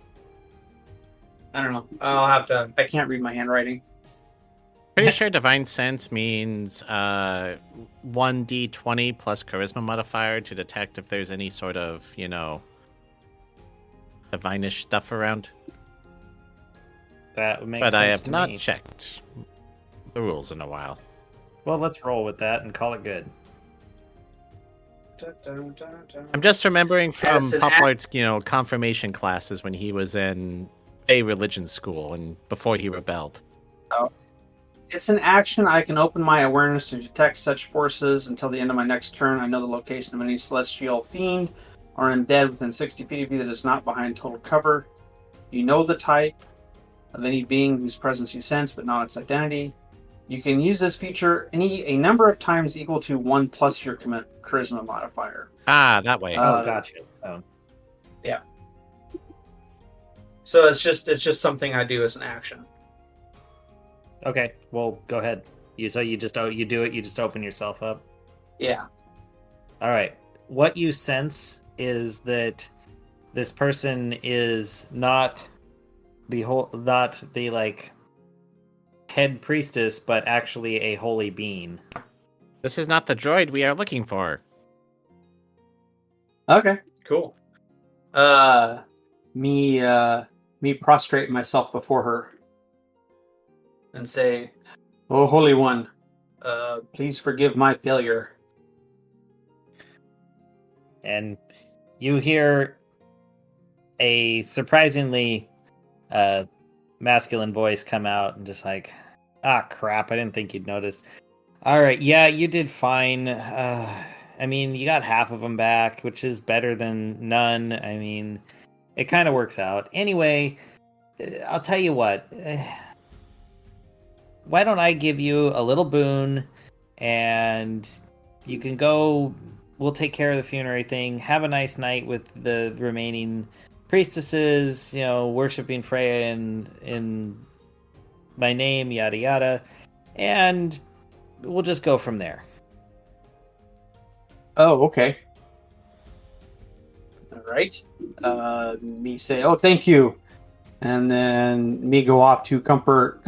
B: I don't know. I'll have to. I can't read my handwriting.
D: Pretty sure divine sense means 1d20 plus charisma modifier to detect if there's any sort of, divinish stuff around.
A: That would make
D: But
A: sense
D: I have
A: to
D: not
A: me.
D: checked the rules in a while.
A: Well, let's roll with that and call it good.
D: I'm just remembering from
B: That's an
D: Poplart's, confirmation classes when he was in a religion school and before he rebelled.
B: It's an action. I can open my awareness to detect such forces until the end of my next turn. I know the location of any celestial fiend or undead within 60 feet of you that is not behind total cover. You know the type of any being whose presence you sense, but not its identity. You can use this feature a number of times equal to 1 plus your charisma modifier.
D: Ah, that way.
A: Oh, gotcha. So,
B: So it's just something I do as an action.
A: okay, well, go ahead. You do it. You just open yourself up.
B: Yeah.
A: All right. What you sense is that this person is not the head priestess, but actually a holy being.
D: This is not the droid we are looking for.
B: Okay. Cool. Me prostrate myself before her and say, "Oh, Holy One, please forgive my failure."
A: And you hear a surprisingly masculine voice come out and just like, ah, crap, I didn't think you'd notice. All right, yeah, you did fine. I mean, you got half of them back, which is better than none. I mean, it kind of works out. Anyway, I'll tell you what. Why don't I give you a little boon and you can go. We'll take care of the funerary thing. Have a nice night with the remaining priestesses, worshiping Freya in my name, yada yada. And we'll just go from there.
B: Oh, okay. All right. Me say, "Oh, thank you," and then me go off to comfort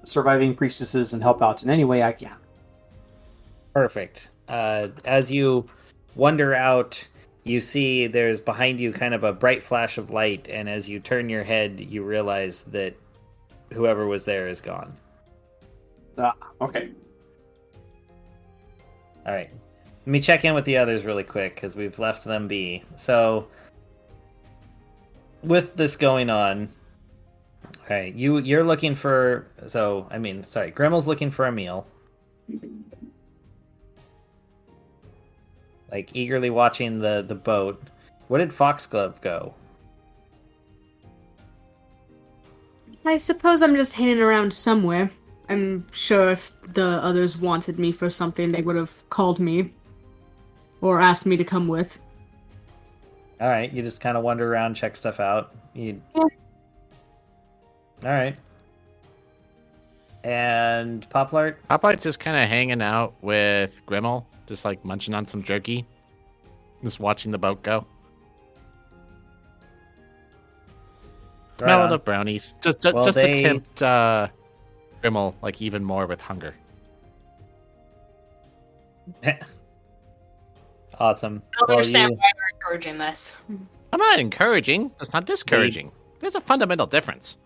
B: surviving priestesses and help out in any way I can.
A: Perfect. As you wander out, you see there's behind you kind of a bright flash of light, and as you turn your head, you realize that whoever was there is gone.
B: Okay.
A: All right. Let me check in with the others really quick because we've left them be. So, with this going on, okay, you're looking for. Grimmel's looking for a meal. Like eagerly watching the boat. Where did Foxglove go?
E: I suppose I'm just hanging around somewhere. I'm sure if the others wanted me for something, they would have called me. Or asked me to come with.
A: All right, you just kind of wander around, check stuff out.
E: Yeah.
A: All right. And Poplart?
D: Poplart's just kind of hanging out with Grimmel, just like munching on some jerky, just watching the boat go.
A: Right
D: Smell
A: on.
D: of brownies, just
A: Well,
D: to tempt Grimmel like even more with hunger.
A: Awesome.
C: I don't
A: Well,
C: understand
A: you-
C: why you're encouraging this.
D: I'm not encouraging. That's not discouraging. There's a fundamental difference.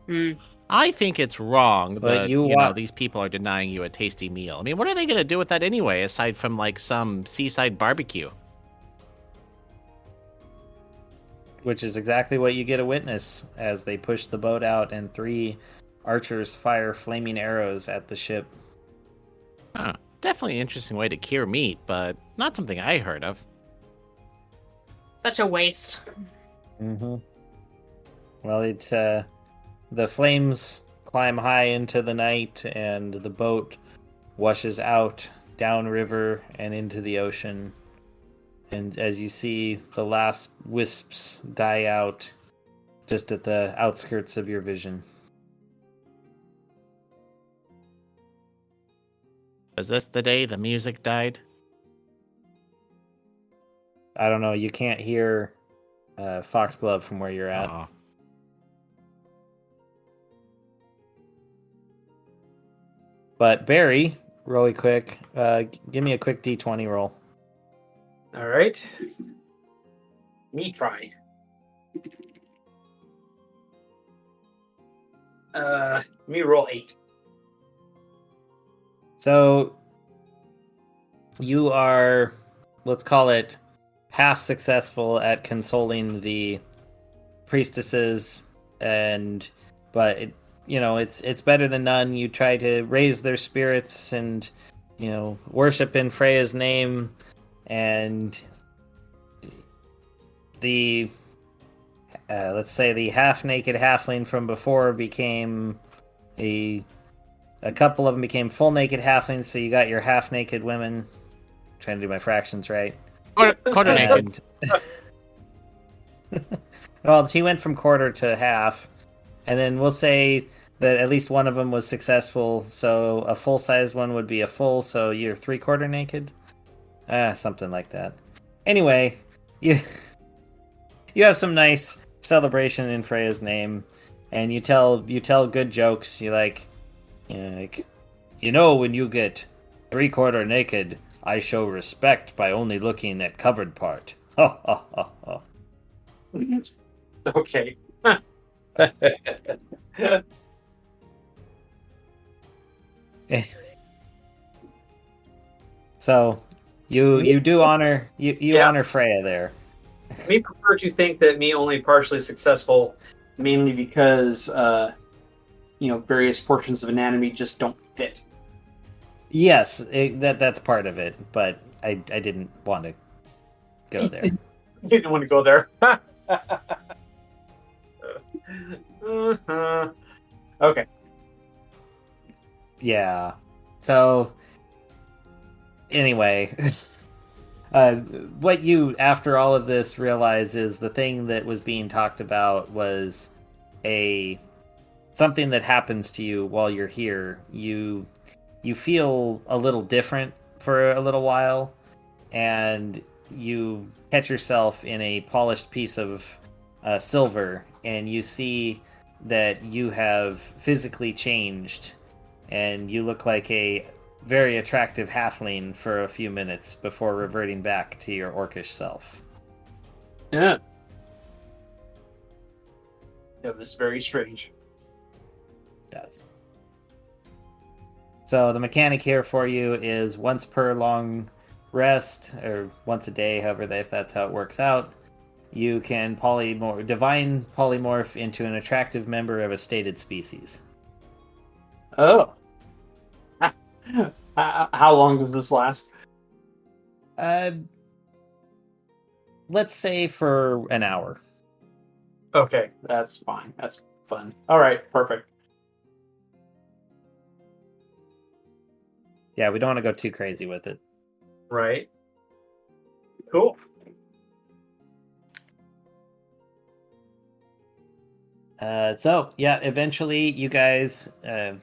C: Hmm.
D: I think it's wrong
A: But
D: that
A: you wa-
D: these people are denying you a tasty meal. I mean, what are they going to do with that anyway, aside from like some seaside barbecue?
A: Which is exactly what you get to witness as they push the boat out and 3 archers fire flaming arrows at the ship.
D: Huh. Definitely an interesting way to cure meat, but not something I heard of.
C: Such a waste.
A: Mm-hmm. Well, the flames climb high into the night, and the boat washes out downriver and into the ocean. And as you see the last wisps die out, just at the outskirts of your vision.
D: Was this the day the music died?
A: I don't know. You can't hear Foxglove from where you're at.
D: Aw.
A: But Barry, really quick, give me a quick D20 roll.
F: All right. Me try. Me roll 8.
A: So you are, let's call it, half successful at consoling the priestesses, but it's better than none. You try to raise their spirits and worship in Freya's name, and the let's say the half-naked halfling from before became a couple of them became full naked halflings, so you got your half-naked women. Trying to do my fractions right.
D: Quarter naked.
A: Well, he went from quarter to half, and then we'll say that at least one of them was successful, so a full-sized one would be a full, so you're 3/4 naked? Something like that. Anyway, you have some nice celebration in Freya's name, and you tell good jokes. You like, when you get 3/4 naked, I show respect by only looking at covered part. Ha ha ha ha.
F: Okay.
A: So you do honor
F: Yeah.
A: honor Freya there.
F: We prefer to think that me only partially successful, mainly because various portions of anatomy just don't fit.
A: Yes, that's part of it, but I didn't want to go there.
F: Didn't want to go there. Okay.
A: Yeah. So anyway, what you after all of this realize is the thing that was being talked about was something that happens to you while you're here. You feel a little different for a little while, and you catch yourself in a polished piece of silver, and you see that you have physically changed, and you look like a very attractive halfling for a few minutes before reverting back to your orcish self.
F: Yeah. That was very strange.
A: Yes. So the mechanic here for you is once per long rest, or once a day, however, if that's how it works out, you can divine polymorph into an attractive member of a stated species.
F: Oh. How long does this last?
A: Let's say for an hour.
F: Okay, that's fine. That's fun. All right, perfect.
A: Yeah, we don't want to go too crazy with it.
F: Right. Cool.
A: So yeah, eventually you guys, the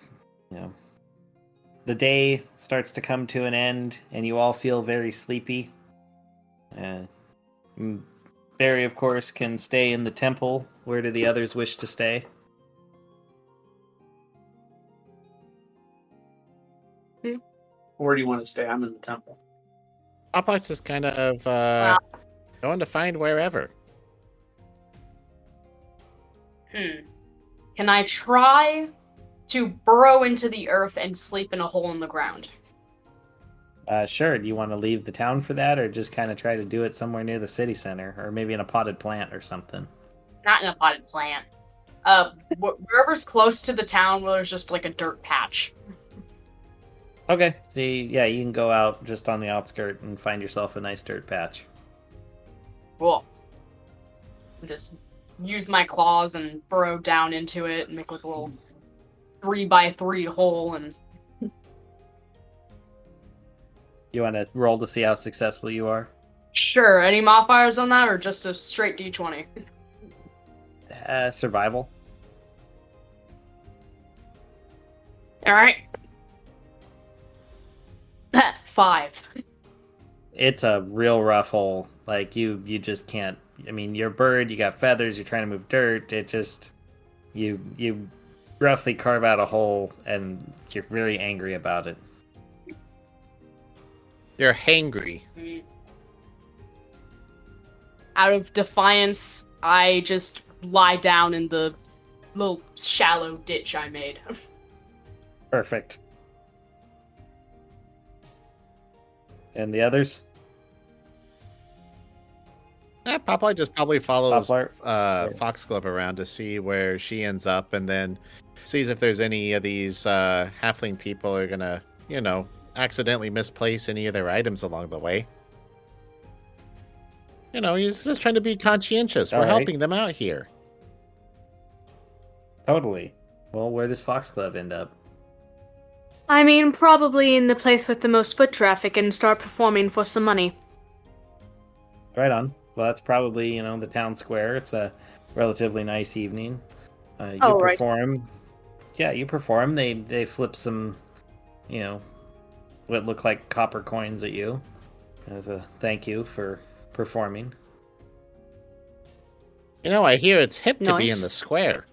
A: day starts to come to an end, and you all feel very sleepy. Barry, of course, can stay in the temple. Where do the others wish to stay?
F: Where do you want to stay? I'm in the temple.
D: Oplex is kind of going to find wherever.
C: Can I try to burrow into the earth and sleep in a hole in the ground?
A: Sure. Do you want to leave the town for that, or just kind of try to do it somewhere near the city center, or maybe in a potted plant or something?
C: Not in a potted plant. Wherever's close to the town where there's just like a dirt patch.
A: Okay. So you can go out just on the outskirt and find yourself a nice dirt patch.
C: Cool. Just use my claws and burrow down into it and make like a little 3x3 hole. And
A: You want to roll to see how successful you are?
C: sure, any modifiers on that or just a straight d20?
A: Survival.
C: All right. 5.
A: It's a real rough hole. Like you just can't. I mean, you're a bird. You got feathers. You're trying to move dirt. It just you roughly carve out a hole, and you're very angry about it.
D: You're hangry.
E: Out of defiance, I just lie down in the little shallow ditch I made.
A: Perfect. And the others?
D: Popeye just probably follows
A: Poplar?
D: Foxglove around to see where she ends up, and then sees if there's any of these halfling people are gonna, accidentally misplace any of their items along the way. He's just trying to be conscientious. We're
A: All right.
D: helping them out here.
A: Totally. Well, where does Foxglove end up?
E: I mean, probably in the place with the most foot traffic and start performing for some money.
A: Right on. Well, that's probably, the town square. It's a relatively nice evening. You
E: Oh, right.
A: perform. Yeah, you perform. They flip some, what look like copper coins at you as a thank you for performing.
D: I hear it's hip to be in
E: Nice.
D: the square.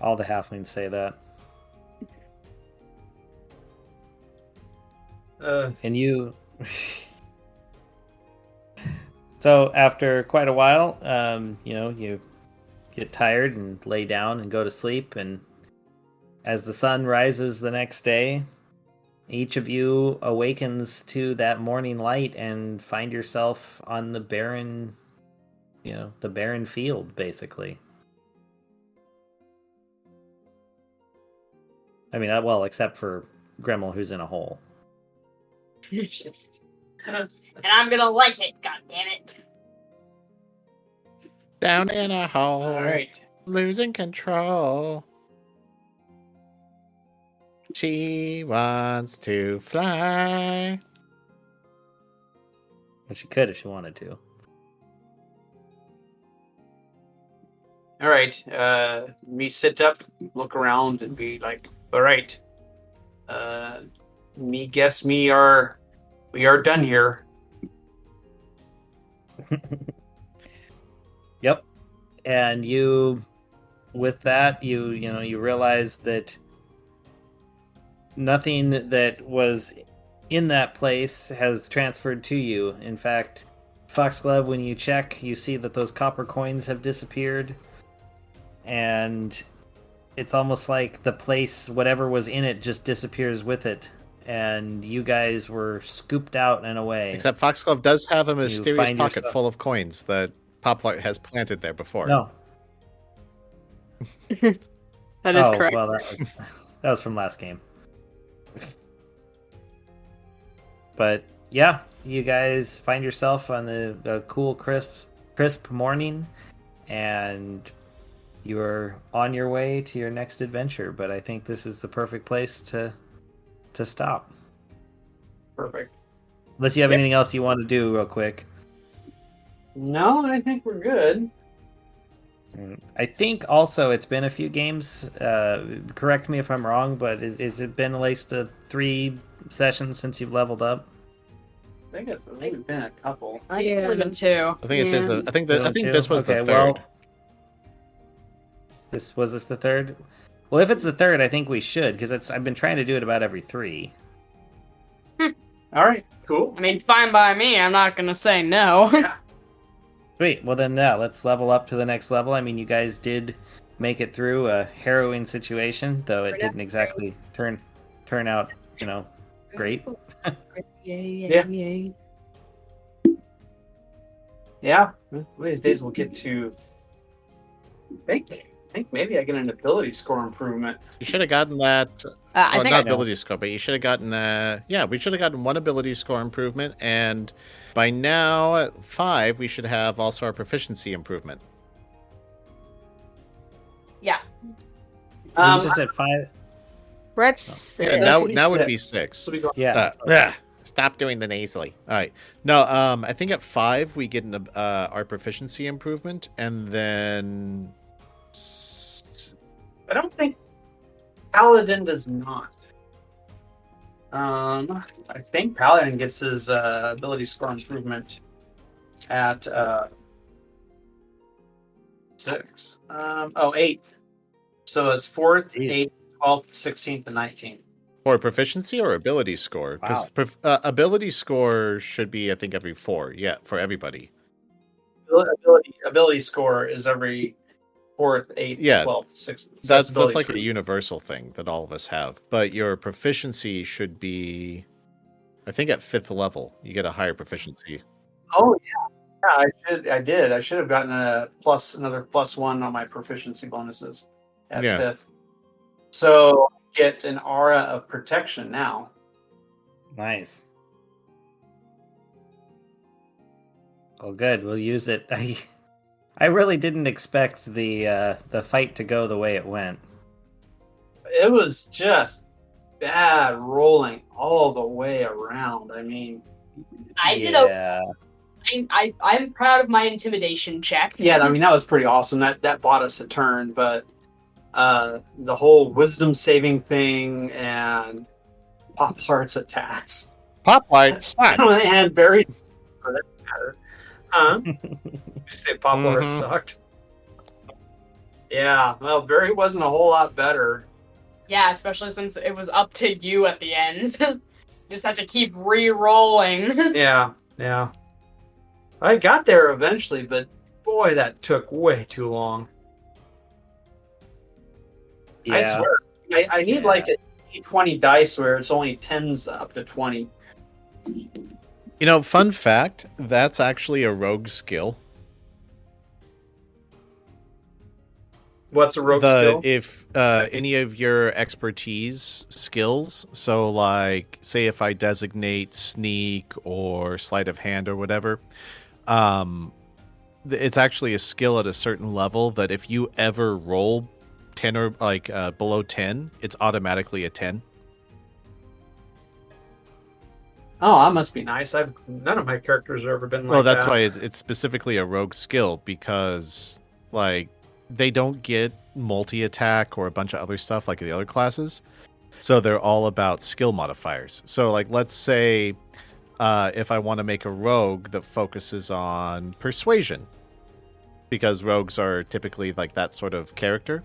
A: All the halflings say that. And you. So after quite a while, you get tired and lay down and go to sleep. And as the sun rises the next day, each of you awakens to that morning light and find yourself on the barren field, basically. I mean, well, except for Gremmel, who's in a hole.
C: And I'm gonna like it, god damn it.
D: Down in a hole,
B: All right.
D: losing control. She wants to fly.
A: But she could if she wanted to.
B: All right. Me sit up, look around, and be like, all right. Me guess we are done here.
A: Yep. And with that, you realize that nothing that was in that place has transferred to you. In fact, Foxglove, when you check, you see that those copper coins have disappeared. And it's almost like the place, whatever was in it, just disappears with it. And you guys were scooped out and away.
D: Except Foxglove does have a mysterious
A: find
D: pocket
A: yourself-
D: full of coins that Poplar has planted there before.
A: No.
E: That is correct.
A: Well, that was from last game. But yeah, you guys find yourself on a cool, crisp morning, and you're on your way to your next adventure. But I think this is the perfect place to stop.
B: Perfect.
A: Unless you have
B: Yep.
A: anything else you want to do real quick.
B: No, I think we're good.
A: I think also it's been a few games. Correct me if I'm wrong, but is it been at least 3 sessions since you've leveled up?
B: I think it's been a couple.
E: Yeah. Even 2.
D: I think it says I think
A: Two?
D: this was the
A: Okay,
D: third.
A: well, this the third? Well, if it's the third, I think we should, because I've been trying to do it about every 3.
B: All right, cool.
E: I mean, fine by me. I'm not gonna say no.
A: Sweet. Well, then, yeah, let's level up to the next level. I mean, you guys did make it through a harrowing situation, though it didn't exactly turn out, great.
B: Yeah. Yeah. One of these days we'll get to. I think maybe I get an ability score improvement.
D: You should have gotten that.
E: I
D: Well,
E: think
D: not
E: I
D: ability score, but you should have gotten. We should have gotten 1 ability score improvement, and by now at 5, we should have also our proficiency improvement.
E: Yeah.
A: We just at 5.
E: Let's
D: Yeah,
B: this
D: now
B: would be
D: now would
B: 6.
D: be 6.
B: So we go.
A: Yeah.
D: Yeah. Stop doing the nasally. All right. No, I think at 5 we get our proficiency improvement, and then
B: I don't think Paladin does not. I think Paladin gets his ability score improvement at 6. 8th. So it's 4th,
A: Jeez.
B: 8th, 12th, 16th, and 19th.
D: or proficiency or ability score, because ability score should be, I think, every 4. Yeah, for everybody.
B: Ability score is every 4th, 8th,
D: Yeah.
B: 12th, 16th.
D: That's like a universal thing that all of us have. But your proficiency should be, I think, at 5th level you get a higher proficiency.
B: Oh yeah, I did. I should have gotten another +1 on my proficiency bonuses at 5th. So get an aura of protection now.
A: Nice. Oh, good. We'll use it. I really didn't expect the fight to go the way it went.
B: It was just bad rolling all the way around. I mean,
C: I did
A: Yeah.
C: I'm proud of my intimidation check.
B: yeah, I mean that was pretty awesome. That bought us a turn, but the whole wisdom saving thing and Poplar's attacks.
D: Popeye sucked.
B: And Barry, for that matter. Huh? Did you say Poplar
D: Mhm.
B: sucked? Yeah, well, Barry wasn't a whole lot better.
C: Yeah, especially since it was up to you at the end. Just had to keep re-rolling.
B: Yeah. I got there eventually, but boy, that took way too long.
A: Yeah.
B: I swear, I need
A: Yeah.
B: like a 20 dice where it's only 10s up to 20.
D: You know, fun fact, that's actually a rogue skill.
B: What's a rogue skill?
D: If any of your expertise skills, so like, say if I designate sneak or sleight of hand or whatever, it's actually a skill at a certain level that if you ever roll 10 or like below 10, it's automatically a 10.
B: Oh, that must be nice. None of my characters have ever been like that.
D: Well, that's why it's specifically a rogue skill, because like they don't get multi-attack or a bunch of other stuff like the other classes. So they're all about skill modifiers. So like, let's say if I want to make a rogue that focuses on persuasion, because rogues are typically like that sort of character,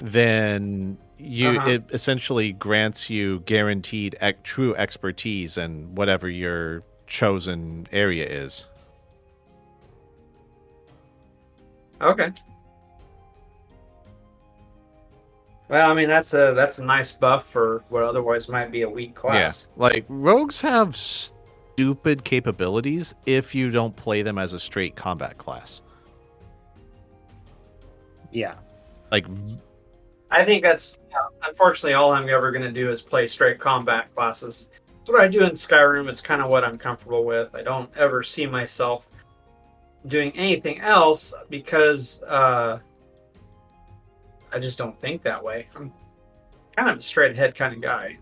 D: then it essentially grants you guaranteed true expertise in whatever your chosen area is.
B: Okay. Well, I mean that's a nice buff for what otherwise might be a weak class.
D: Yeah, like rogues have stupid capabilities if you don't play them as a straight combat class.
A: Yeah.
D: Like,
B: I think that's unfortunately all I'm ever going to do is play straight combat classes. It's what I do in Skyrim. It's kind of what I'm comfortable with. I don't ever see myself doing anything else because I just don't think that way. I'm kind of a straight ahead kind of guy.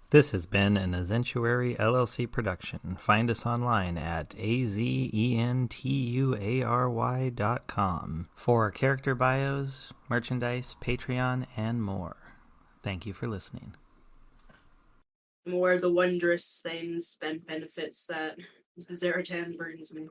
A: This has been an Azentuary LLC production. Find us online at azentuary.com for character bios, merchandise, Patreon, and more. Thank you for listening.
C: More of the wondrous things and benefits that Zaratan brings me.